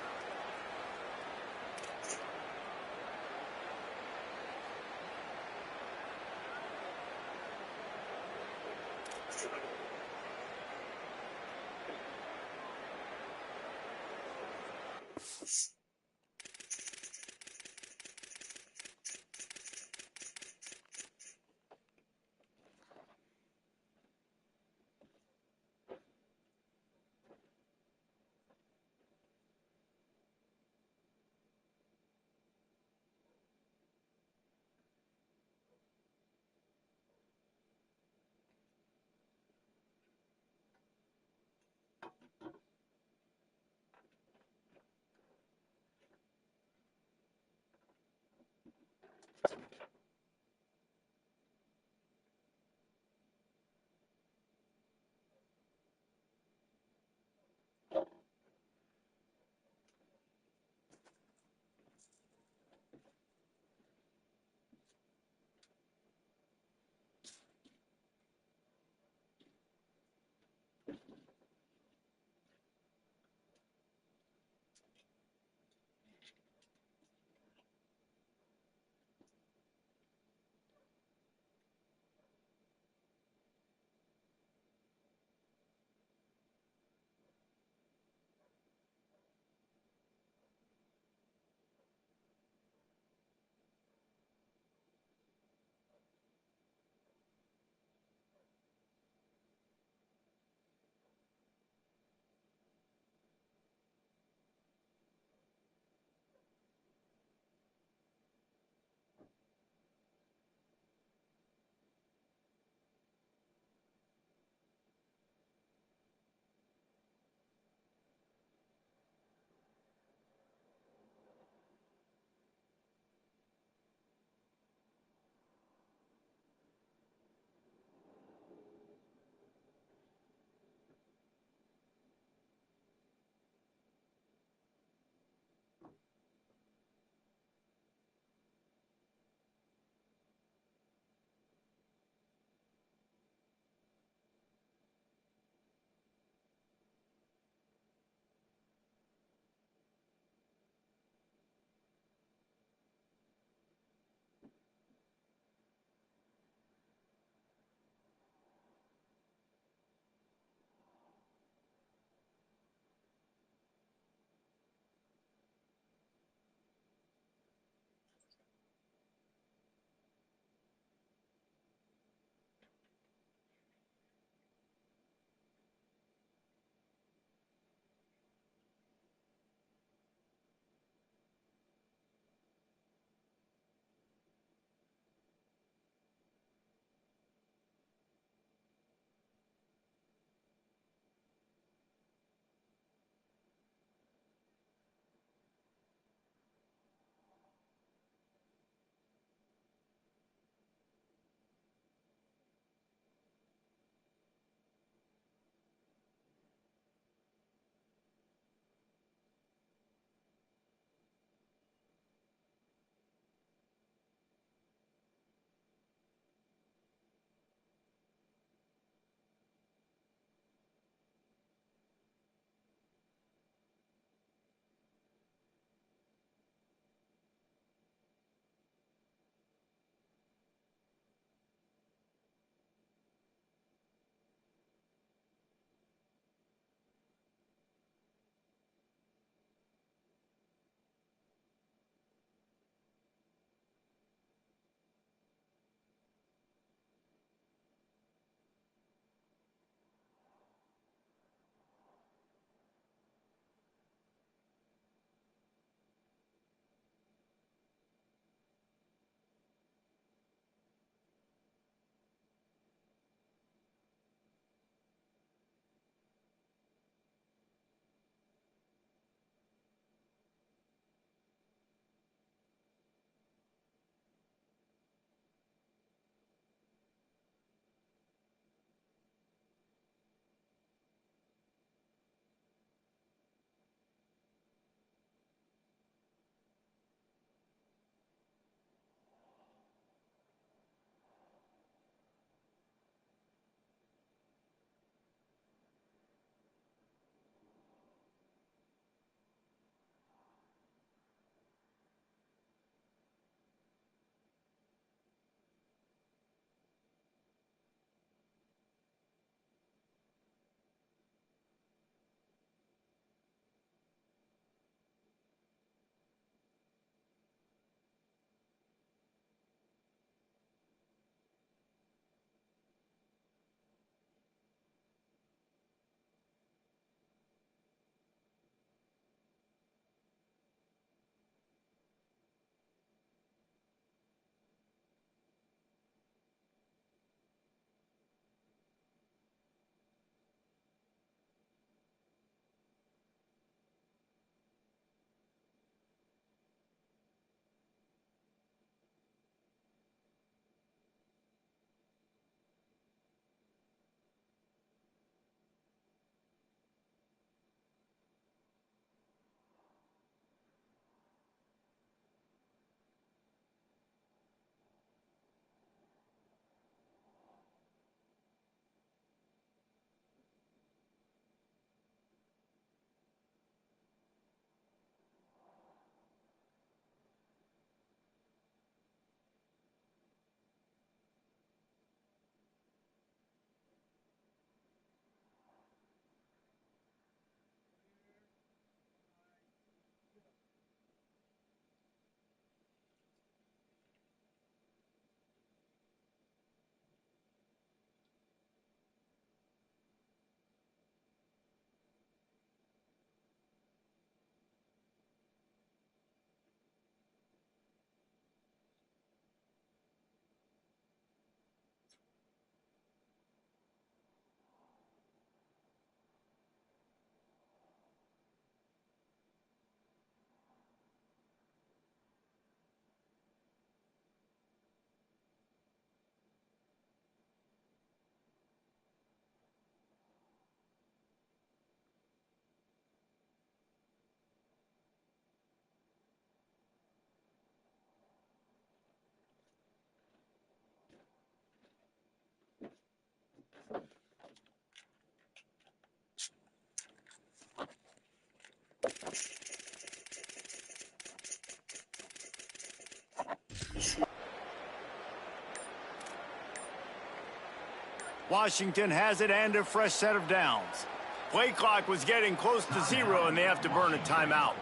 Washington has it and a fresh set of downs. Play clock was getting close to 0, and they have to burn a timeout.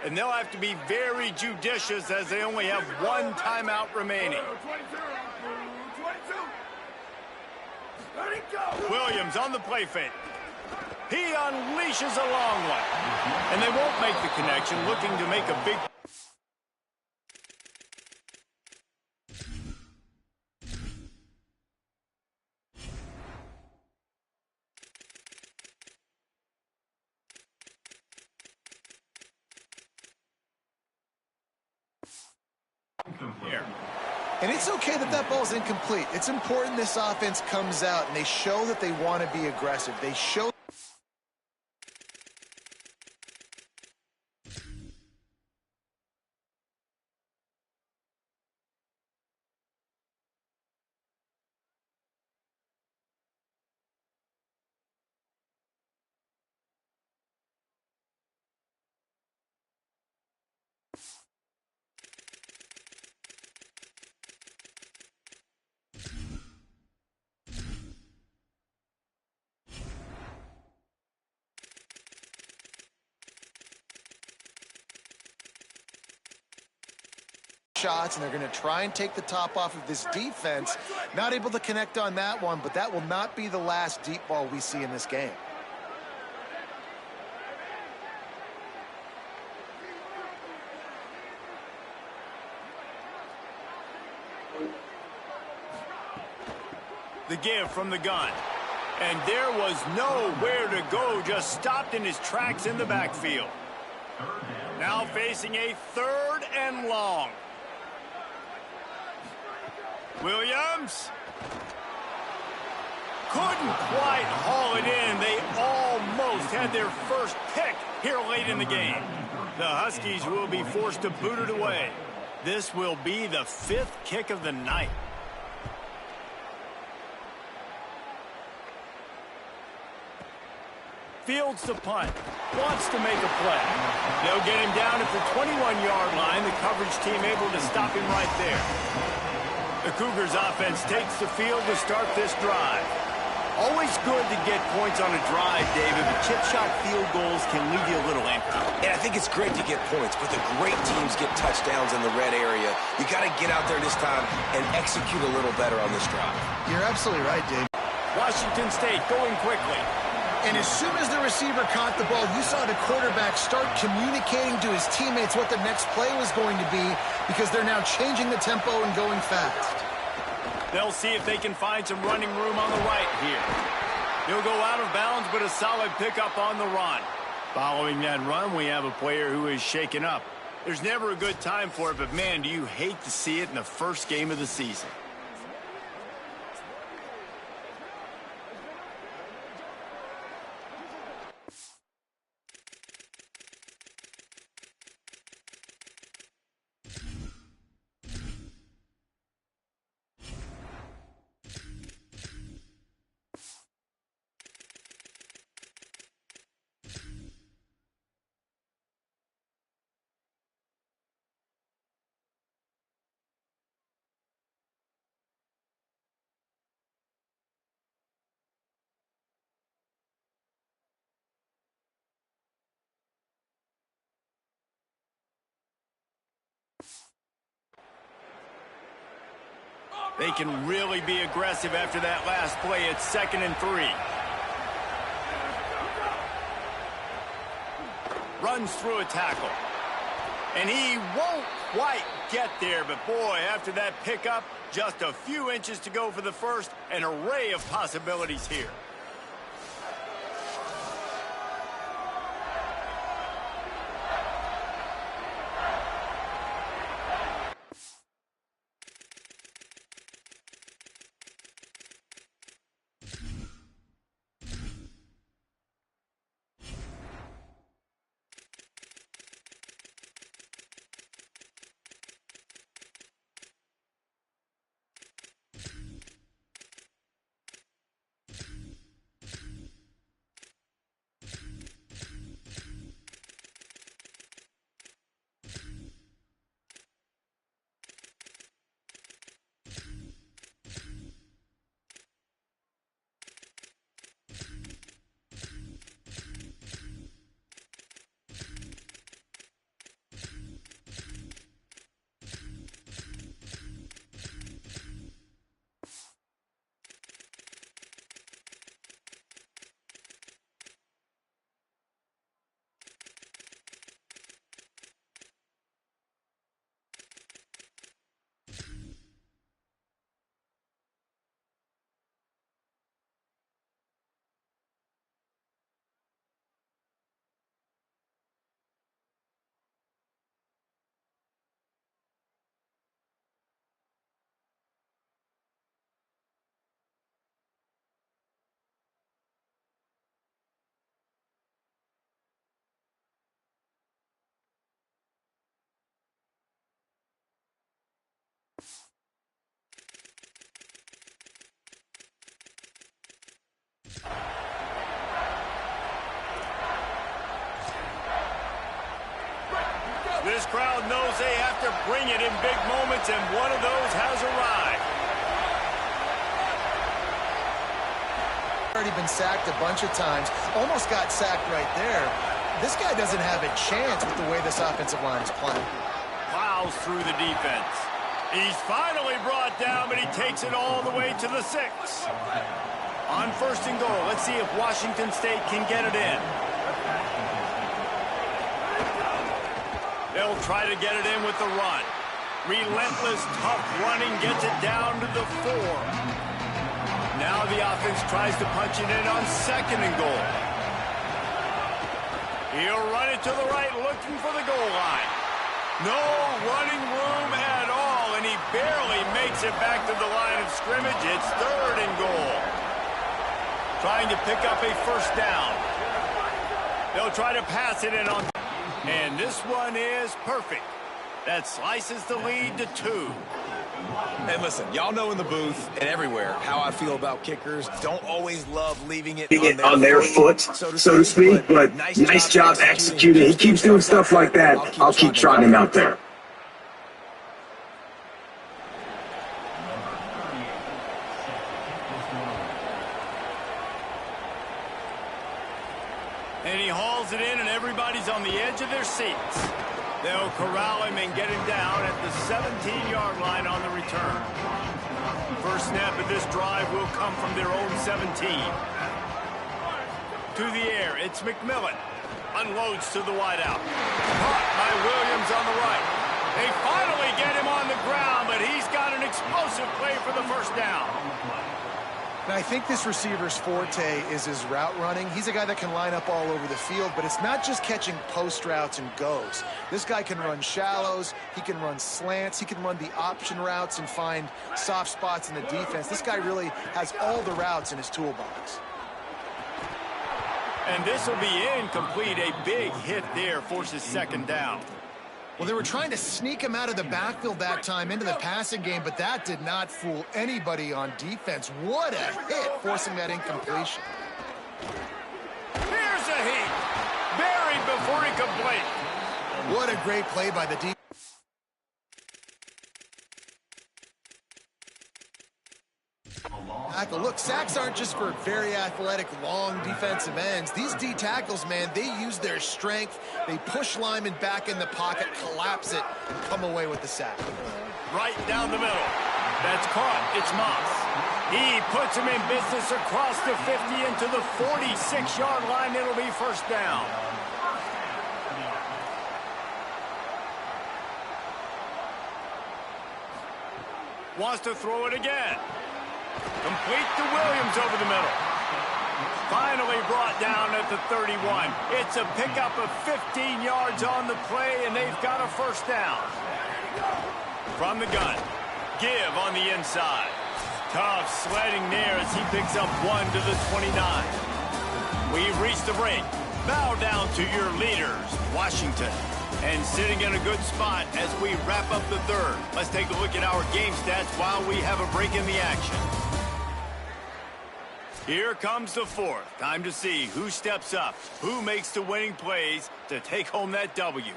And they'll have to be very judicious as they only have one timeout remaining. Williams on the play fake. He unleashes a long one. And they won't make the connection, looking to make a big... Here. And it's okay that that ball's incomplete. It's important this offense comes out and they show that they want to be aggressive. They show... shots, and they're going to try and take the top off of this defense. Not able to connect on that one, but that will not be the last deep ball we see in this game. The give from the gun. And there was nowhere to go, just stopped in his tracks in the backfield. Now facing a 3rd and long. Williams couldn't quite haul it in. They almost had their first pick here late in the game. The Huskies will be forced to boot it away. This will be the 5th kick of the night. Fields to punt. Wants to make a play. They'll get him down at the 21-yard line. The coverage team able to stop him right there. The Cougars offense takes the field to start this drive. Always good to get points on a drive, David, but chip shot field goals can leave you a little empty. And I think it's great to get points, but the great teams get touchdowns in the red area. You got to get out there this time and execute a little better on this drive. You're absolutely right, Dave. Washington State going quickly. And as soon as the receiver caught the ball, you saw the quarterback start communicating to his teammates what the next play was going to be, because they're now changing the tempo and going fast. They'll see if they can find some running room on the right here. He'll go out of bounds, but a solid pickup on the run. Following that run, we have a player who is shaken up. There's never a good time for it, but man, do you hate to see it in the first game of the season. They can really be aggressive after that last play. It's 2nd and 3. Runs through a tackle. And he won't quite get there, but boy, after that pickup, just a few inches to go for the first. An array of possibilities here. This crowd knows they have to bring it in big moments, and one of those has arrived. Already been sacked a bunch of times. Almost got sacked right there. This guy doesn't have a chance with the way this offensive line is playing. Plows through the defense. He's finally brought down, but he takes it all the way to the 6. On 1st and goal, let's see if Washington State can get it in. They'll try to get it in with the run. Relentless, tough running gets it down to the 4. Now the offense tries to punch it in on 2nd and goal. He'll run it to the right, looking for the goal line. No running room at all, and he barely makes it back to the line of scrimmage. It's 3rd and goal. Trying to pick up a 1st down. They'll try to pass it in on... And this one is perfect. That slices the lead to 2. And listen, y'all know in the booth and everywhere how I feel about kickers. Don't always love leaving it on their foot, so to speak, but nice job executing. He keeps doing stuff like that. I'll keep trotting him out there. And he hauls it in, and everybody's on the edge of their seats. They'll corral him and get him down at the 17-yard line on the return. First snap of this drive will come from their own 17. To the air, it's McMillan. Unloads to the wideout. Caught by Williams on the right. They finally get him on the ground, but he's got an explosive play for the 1st down. Now, I think this receiver's forte is his route running. He's a guy that can line up all over the field, but it's not just catching post routes and goes. This guy can run shallows, he can run slants, he can run the option routes and find soft spots in the defense. This guy really has all the routes in his toolbox. And this will be incomplete. A big hit there forces 2nd down. Well, they were trying to sneak him out of the backfield that time into the passing game, but that did not fool anybody on defense. What a hit, forcing that incompletion. Here's a heat. Buried before he could blink. What a great play by the defense. Look, sacks aren't just for very athletic, long defensive ends. These D tackles, man, they use their strength. They push linemen back in the pocket, collapse it, come away with the sack. Right down the middle. That's caught. It's Moss. He puts him in business across the 50 into the 46-yard line. It'll be 1st down. Wants to throw it again. Complete to Williams over the middle. Finally brought down at the 31. It's a pickup of 15 yards on the play, and they've got a 1st down. From the gun. Give on the inside. Tough sledding there as he picks up 1 to the 29. We've reached the break. Bow down to your leaders, Washington. And sitting in a good spot as we wrap up the 3rd. Let's take a look at our game stats while we have a break in the action. Here comes the 4th. Time to see who steps up, who makes the winning plays to take home that W.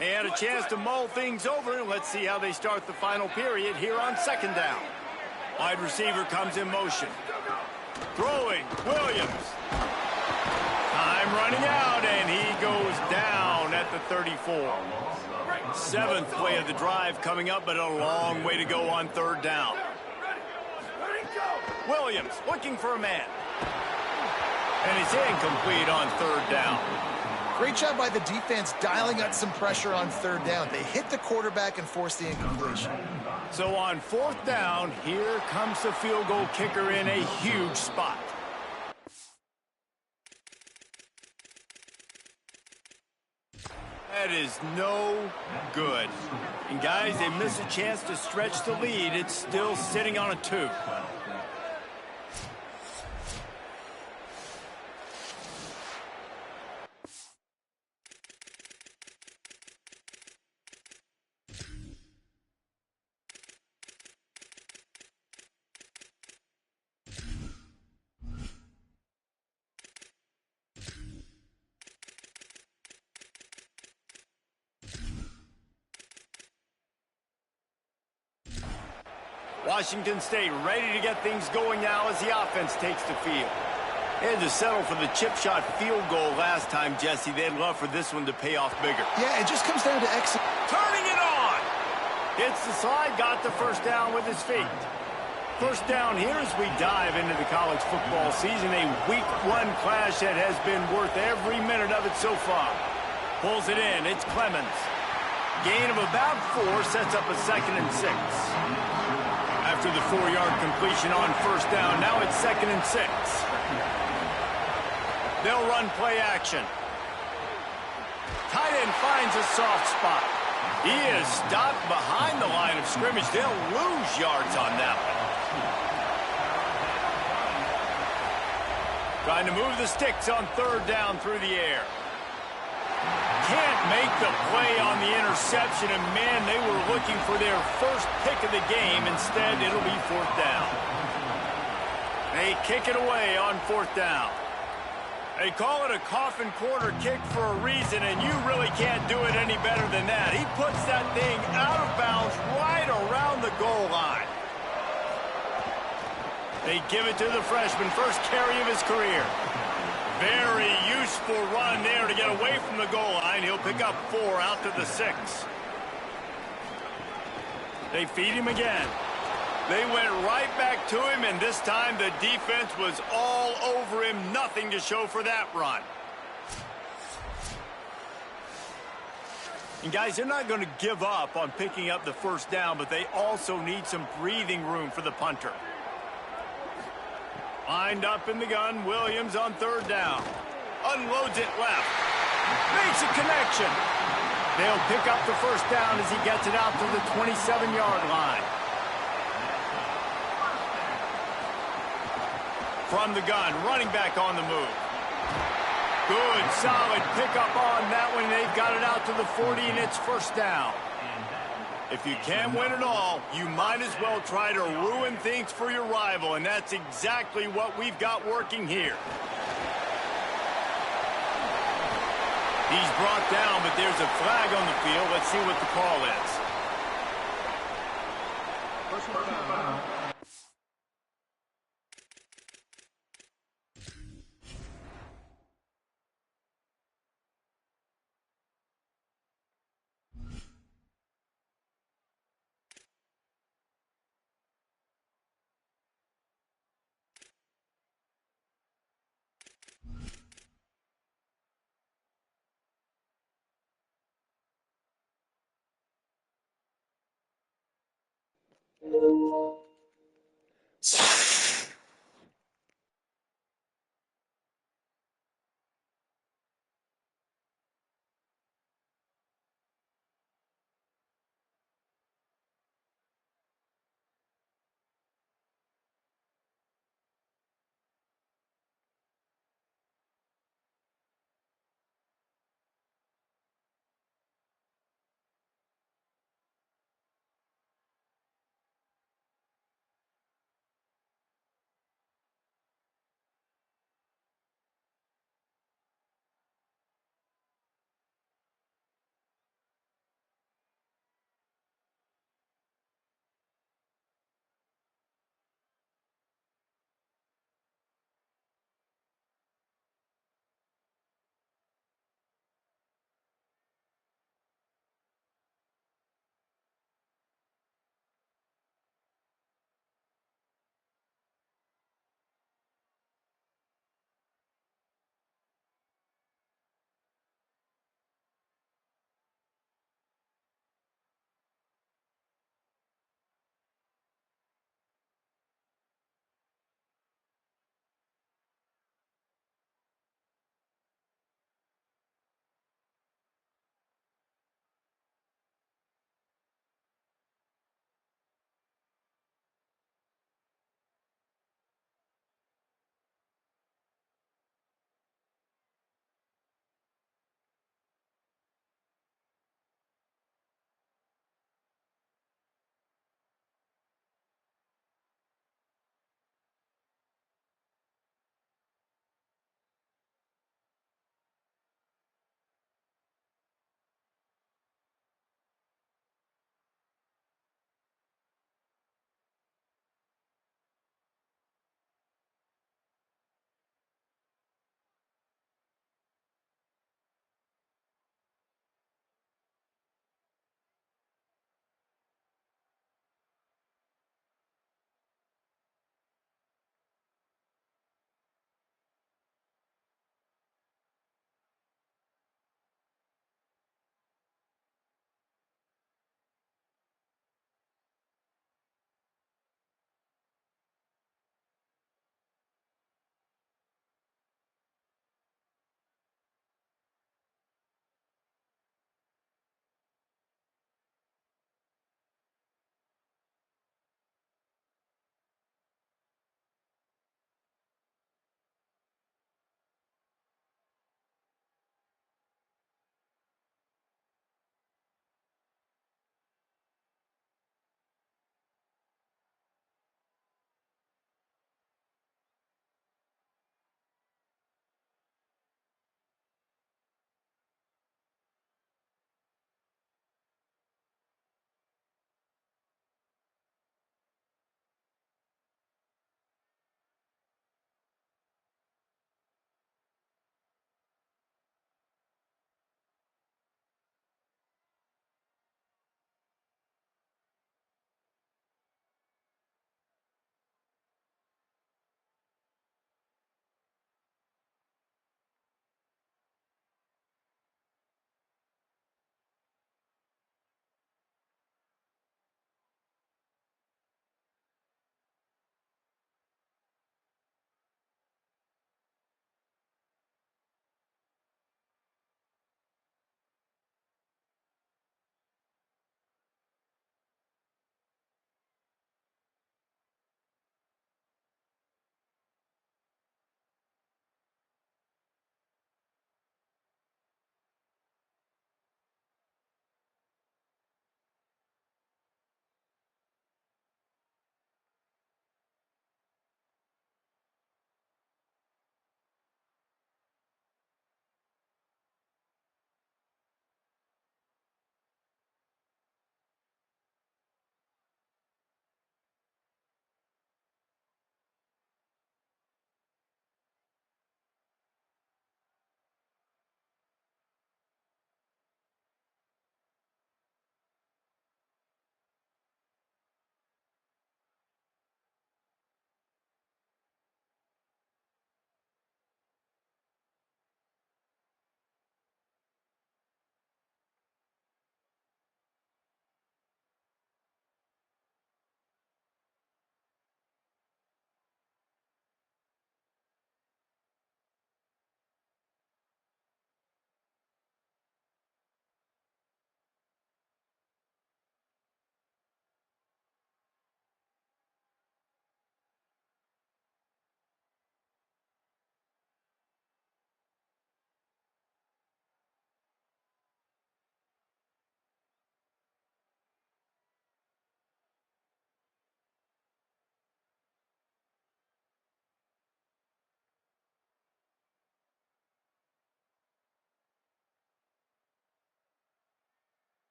And a chance to mull things over. Let's see how they start the final period here on 2nd down. Wide receiver comes in motion. Throwing, Williams. Time running out, and he goes down at the 34. 7th play of the drive coming up, but a long way to go on 3rd down. Williams looking for a man. And it's incomplete on 3rd down. Great job by the defense dialing up some pressure on 3rd down. They hit the quarterback and forced the incompletion. So on 4th down, here comes the field goal kicker in a huge spot. That is no good. And guys, they miss a chance to stretch the lead. It's still sitting on a 2. Washington State ready to get things going now as the offense takes the field. They had to settle for the chip shot field goal last time, Jesse. They'd love for this one to pay off bigger. Yeah, it just comes down to execution. Turning it on! Hits the slide, got the first down with his feet. First down here as we dive into the college football season. A week 1 clash that has been worth every minute of it so far. Pulls it in, it's Clemens. Gain of about 4 sets up a 2nd and 6. After the 4-yard completion on first down, now it's 2nd and 6. They'll run play action. Tight end finds a soft spot. He is stopped behind the line of scrimmage. They'll lose yards on that one. Trying to move the sticks on 3rd down through the air. Can't make the play on the interception, and man, they were looking for their first pick of the game. Instead, it'll be 4th down. They kick it away on 4th down. They call it a coffin corner kick for a reason, and you really can't do it any better than that. He puts that thing out of bounds right around the goal line. They give it to the freshman, first carry of his career. Very useful run there to get away from the goal line. He'll pick up 4 out to the 6. They feed him again. They went right back to him, and this time the defense was all over him. Nothing to show for that run. And guys, they're not going to give up on picking up the first down, but they also need some breathing room for the punter. Lined up in the gun, Williams on 3rd down. Unloads it left. Makes a connection. They'll pick up the first down as he gets it out to the 27-yard line. From the gun, running back on the move. Good, solid pickup on that one. They've got it out to the 40, and it's first down. If you can win it all, you might as well try to ruin things for your rival, and that's exactly what we've got working here. He's brought down, but there's a flag on the field. Let's see what the call is.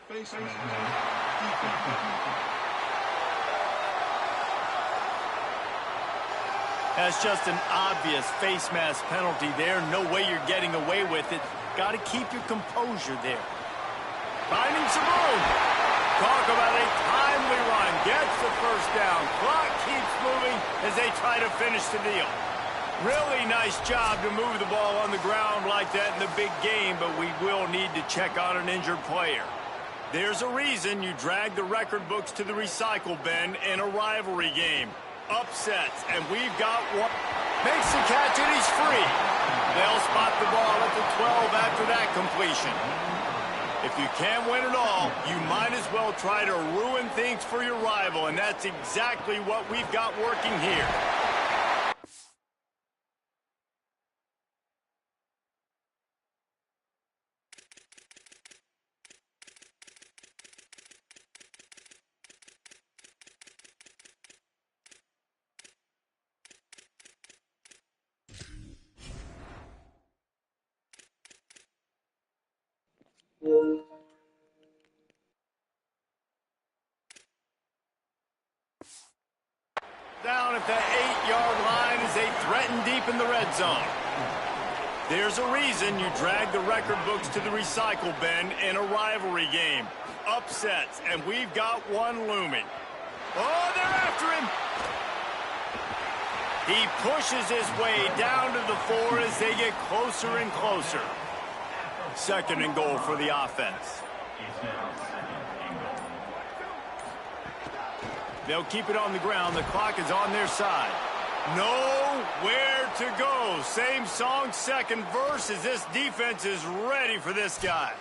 That's just an obvious face mask penalty there. No way you're getting away with it. Got to keep your composure there. Finding some room. Talk about a timely run. Gets the first down. Clock keeps moving as they try to finish the deal. Really nice job to move the ball on the ground like that in the big game, but we will need to check on an injured player. There's a reason you drag the record books to the recycle bin in a rivalry game. Upsets, and we've got one. Makes the catch, and he's free. They'll spot the ball at the 12 after that completion. If you can't win it all, you might as well try to ruin things for your rival, and that's exactly what we've got working here. Down at the 8-yard line as they threaten deep in the red zone. There's a reason you drag the record books to the recycle bin in a rivalry game. Upsets, and we've got one looming. Oh, they're after him. He pushes his way down to the 4 as they get closer and closer. 2nd and goal for the offense. They'll keep it on the ground. The clock is on their side. Nowhere to go. Same song, second verse, as this defense is ready for this guy.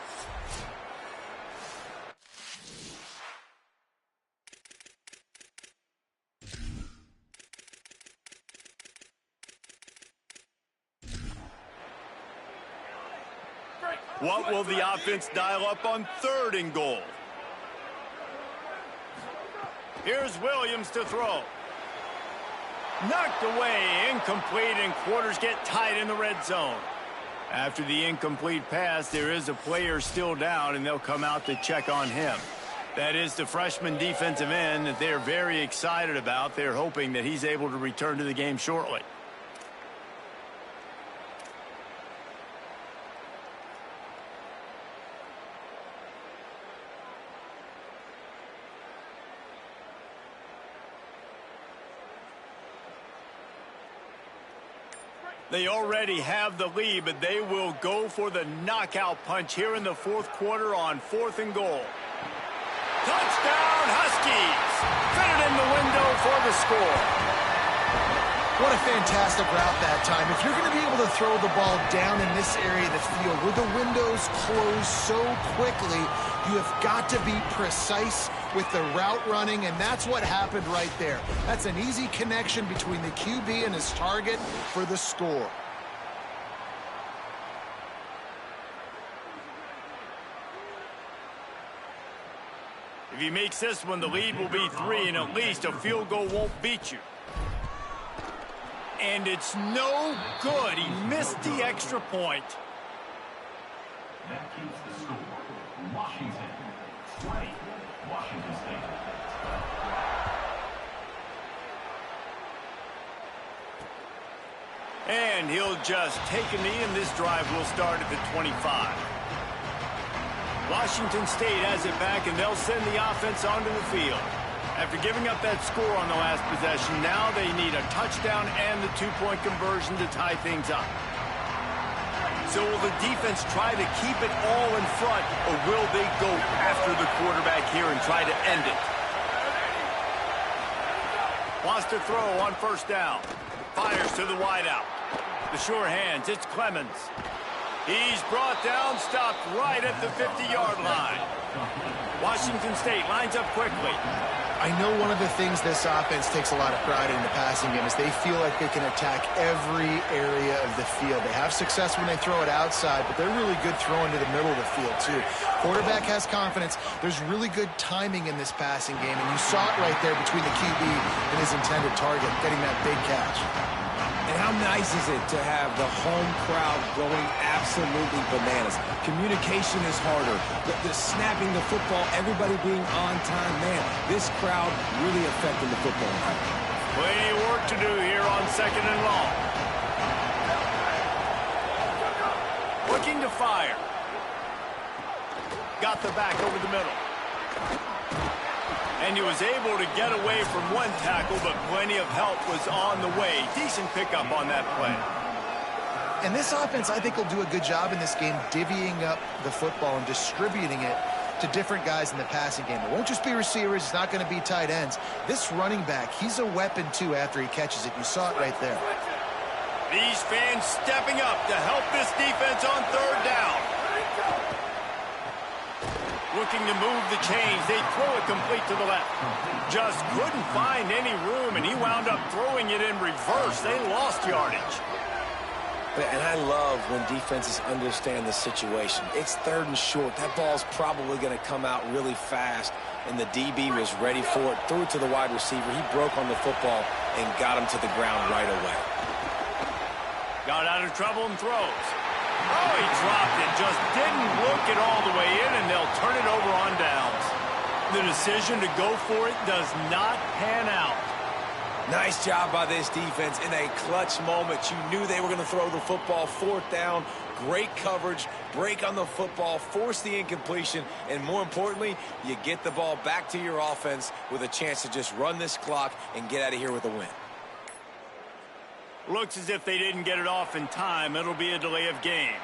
What will the offense dial up on 3rd and goal? Here's Williams to throw. Knocked away, incomplete, and quarters get tight in the red zone. After the incomplete pass, there is a player still down, and they'll come out to check on him. That is the freshman defensive end that they're very excited about. They're hoping that he's able to return to the game shortly. They already have the lead, but they will go for the knockout punch here in the 4th quarter on 4th and goal. Touchdown, Huskies! Fit it in the window for the score. What a fantastic route that time. If you're going to be able to throw the ball down in this area of the field where the windows close so quickly, you have got to be precise with the route running, and that's what happened right there. That's an easy connection between the QB and his target for the score. If he makes this one, the lead will be 3, and at least a field goal won't beat you. And it's no good. He missed the extra point. That keeps the score. Washington 20, Washington State. And he'll just take a knee, and this drive will start at the 25. Washington State has it back, and they'll send the offense onto the field. After giving up that score on the last possession, now they need a touchdown and the 2-point conversion to tie things up. So will the defense try to keep it all in front, or will they go after the quarterback here and try to end it? Wants to throw on 1st down. Fires to the wideout. The sure hands, it's Clemens. He's brought down, stopped right at the 50-yard line. Washington State lines up quickly. I know one of the things this offense takes a lot of pride in the passing game is they feel like they can attack every area of the field. They have success when they throw it outside, but they're really good throwing to the middle of the field, too. Quarterback has confidence. There's really good timing in this passing game, and you saw it right there between the QB and his intended target, getting that big catch. And how nice is it to have the home crowd going absolutely bananas? Communication is harder. The snapping the football, everybody being on time. Man, this crowd really affecting the football night. Plenty of work to do here on 2nd and long. Looking to fire. Got the back over the middle. And he was able to get away from one tackle, but plenty of help was on the way. Decent pickup on that play. And this offense, I think, will do a good job in this game divvying up the football and distributing it to different guys in the passing game. It won't just be receivers. It's not going to be tight ends. This running back, he's a weapon, too, after he catches it. You saw it right there. These fans stepping up to help this defense on 3rd down. Looking to move the chains. They throw it complete to the left. Just couldn't find any room, and he wound up throwing it in reverse. They lost yardage. And I love when defenses understand the situation. It's 3rd and short. That ball's probably going to come out really fast, and the DB was ready for it. Threw it to the wide receiver. He broke on the football and got him to the ground right away. Got out of trouble and throws. Oh, he dropped it. Just didn't look it all the way in, and they'll turn it over on downs. The decision to go for it does not pan out. Nice job by this defense in a clutch moment. You knew they were going to throw the football. 4th down, great coverage, break on the football, force the incompletion, and more importantly, you get the ball back to your offense with a chance to just run this clock and get out of here with a win. Looks as if they didn't get it off in time. It'll be a delay of game.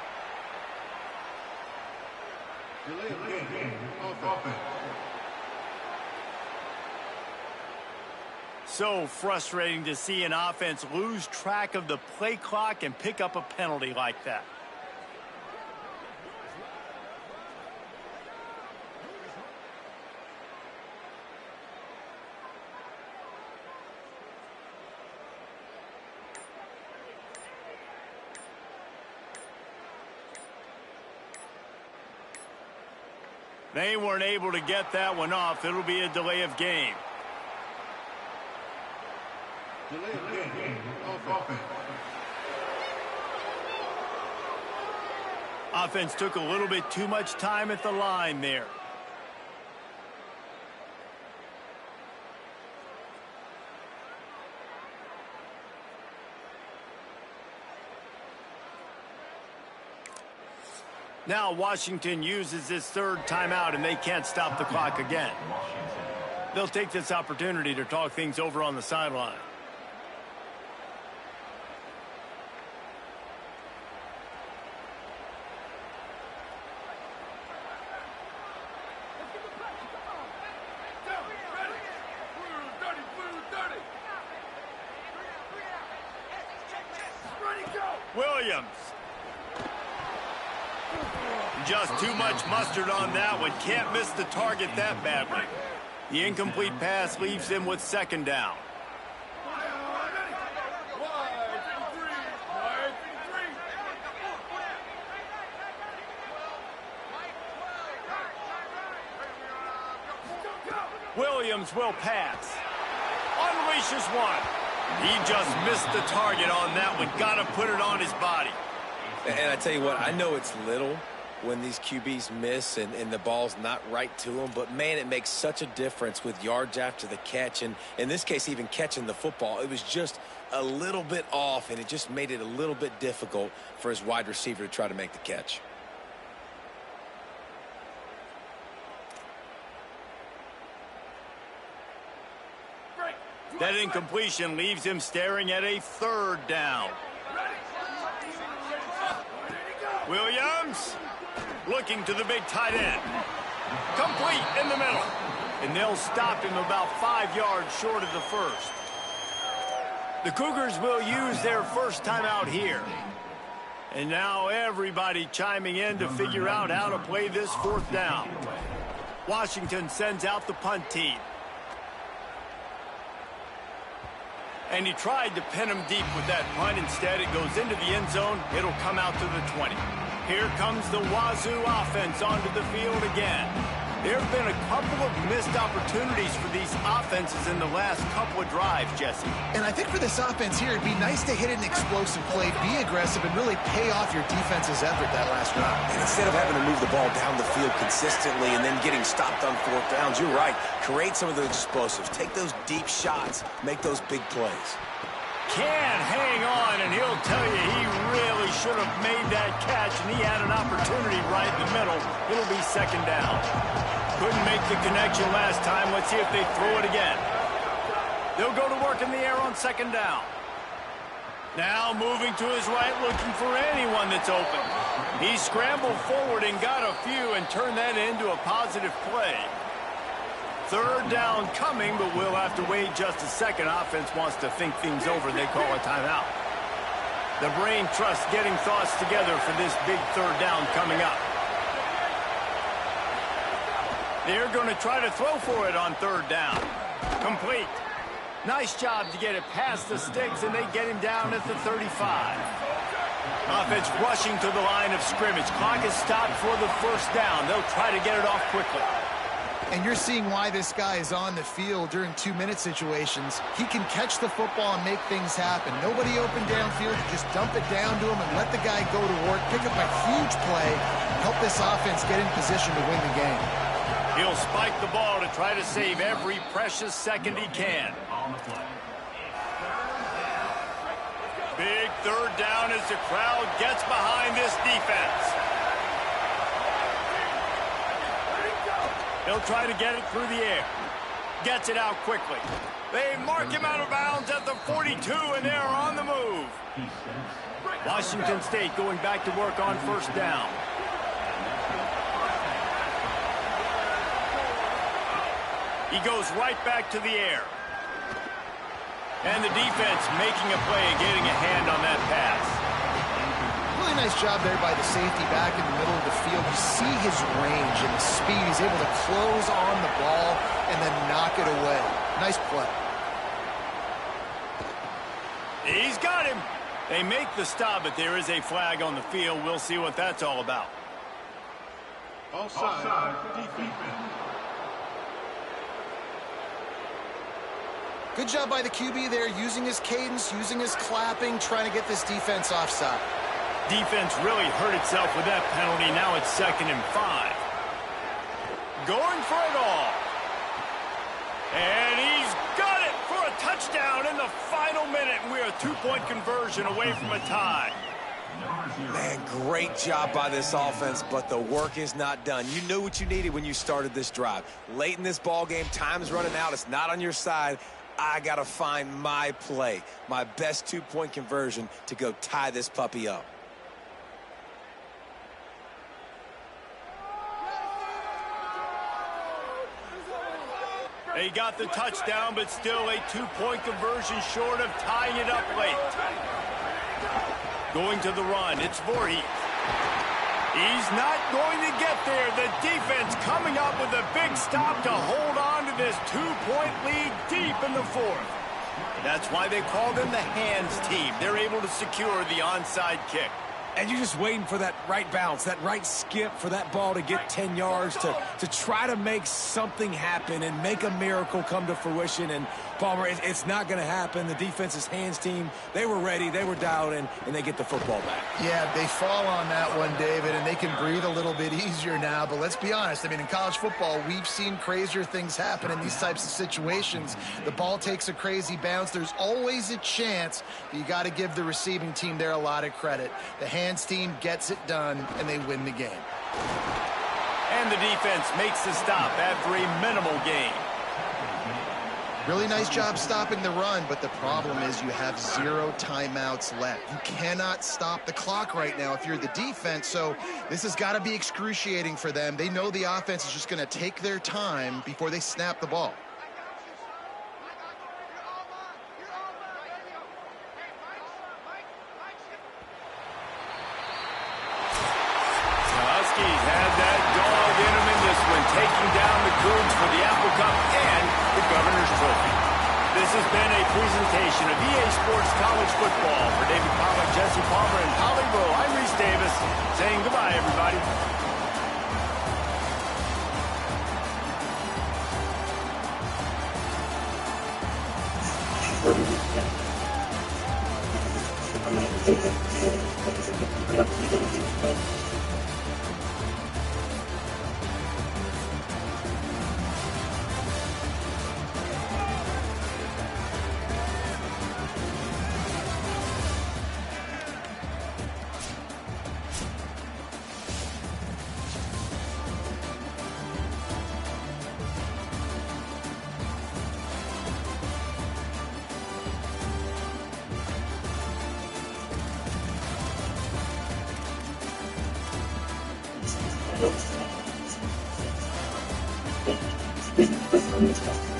Delay of game. Offense. So frustrating to see an offense lose track of the play clock and pick up a penalty like that. They weren't able to get that one off. It'll be a delay of game. Delay of game. Offense. Offense took a little bit too much time at the line there. Now Washington uses this 3rd timeout, and they can't stop the clock again. They'll take this opportunity to talk things over on the sideline. Williams. Just too much mustard on that one. Can't miss the target that badly. The incomplete pass leaves him with 2nd down. Williams will pass. Unleashes one. He just missed the target on that one. Got to put it on his body. And I tell you what, I know it's little when these QBs miss and the ball's not right to them, but man, it makes such a difference with yards after the catch, and in this case, even catching the football. It was just a little bit off, and it just made it a little bit difficult for his wide receiver to try to make the catch. That incompletion leaves him staring at a 3rd down. Williams looking to the big tight end. Complete in the middle. And they'll stop him about 5 yards short of the 1st. The Cougars will use their 1st timeout here. And now everybody chiming in to figure out how to play this 4th down. Washington sends out the punt team. And he tried to pin him deep with that punt. Instead, it goes into the end zone. It'll come out to the 20. Here comes the Wazoo offense onto the field again. There have been a couple of missed opportunities for these offenses in the last couple of drives, Jesse. And I think for this offense here, it'd be nice to hit an explosive play, be aggressive, and really pay off your defense's effort that last drive. And instead of having to move the ball down the field consistently and then getting stopped on fourth downs, you're right. Create some of those explosives. Take those deep shots. Make those big plays. Can hang on, and he'll tell you he really should have made that catch, and he had an opportunity right in the middle. It'll be second down. Couldn't make the connection last time. Let's see if they throw it again. They'll go to work in the air on second down. Now moving to his right, looking for anyone that's open. He scrambled forward and got a few and turned that into a positive play. Third down coming, but we'll have to wait just a second. Offense wants to think things over, and they call a timeout. The brain trust getting thoughts together for this big third down coming up. They're going to try to throw for it on third down. Complete. Nice job to get it past the sticks, and they get him down at the 35. Offense rushing to the line of scrimmage. Clock is stopped for the first down. They'll try to get it off quickly. And you're seeing why this guy is on the field during 2-minute situations. He can catch the football and make things happen. Nobody open downfield. You just dump it down to him and let the guy go to work, pick up a huge play, help this offense get in position to win the game. He'll spike the ball to try to save every precious second he can. Big third down as the crowd gets behind this defense. He'll try to get it through the air. Gets it out quickly. They mark him out of bounds at the 42, and they're on the move. Washington State going back to work on first down. He goes right back to the air. And the defense making a play and getting a hand on that pass. Really nice job there by the safety back in the middle of the field. You see his range and the speed. He's able to close on the ball and then knock it away. Nice play. He's got him. They make the stop, but there is a flag on the field. We'll see what that's all about. Offside, defense. Good job by the QB there, using his cadence, using his clapping, trying to get this defense offside. Defense really hurt itself with that penalty. Now it's 2nd and 5. Going for it all. And he's got it for a touchdown in the final minute. And we're a 2-point conversion away from a tie. Man, great job by this offense, but the work is not done. You knew what you needed when you started this drive. Late in this ball game, time's running out. It's not on your side. I got to find my play, my best 2-point conversion to go tie this puppy up. They got the touchdown, but still a 2-point conversion short of tying it up late. Going to the run, it's Voorhees. He's not going to get there. The defense coming up with a big stop to hold on to this 2-point lead deep in the 4th. That's why they call them the hands team. They're able to secure the onside kick. And you're just waiting for that right bounce, that right skip for that ball to get 10 yards to try to make something happen and make a miracle come to fruition. And, Palmer, it's not going to happen. The defense's hands team, they were ready, they were dialed in, and they get the football back. Yeah, they fall on that one, David, and they can breathe a little bit easier now. But let's be honest. I mean, in college football, we've seen crazier things happen in these types of situations. The ball takes a crazy bounce. There's always a chance. You got to give the receiving team there a lot of credit. The hands team gets it done, and they win the game. And the defense makes the stop after a minimal gain. Really nice job stopping the run, but the problem is you have 0 timeouts left. You cannot stop the clock right now if you're the defense, so this has got to be excruciating for them. They know the offense is just going to take their time before they snap the ball. Taking down the Cougs for the Apple Cup and the Governor's Trophy. This has been a presentation of EA Sports College Football. For David Pollack, Jesse Palmer, and Holly Rowe, I'm Reese Davis, saying goodbye, everybody. Thank you.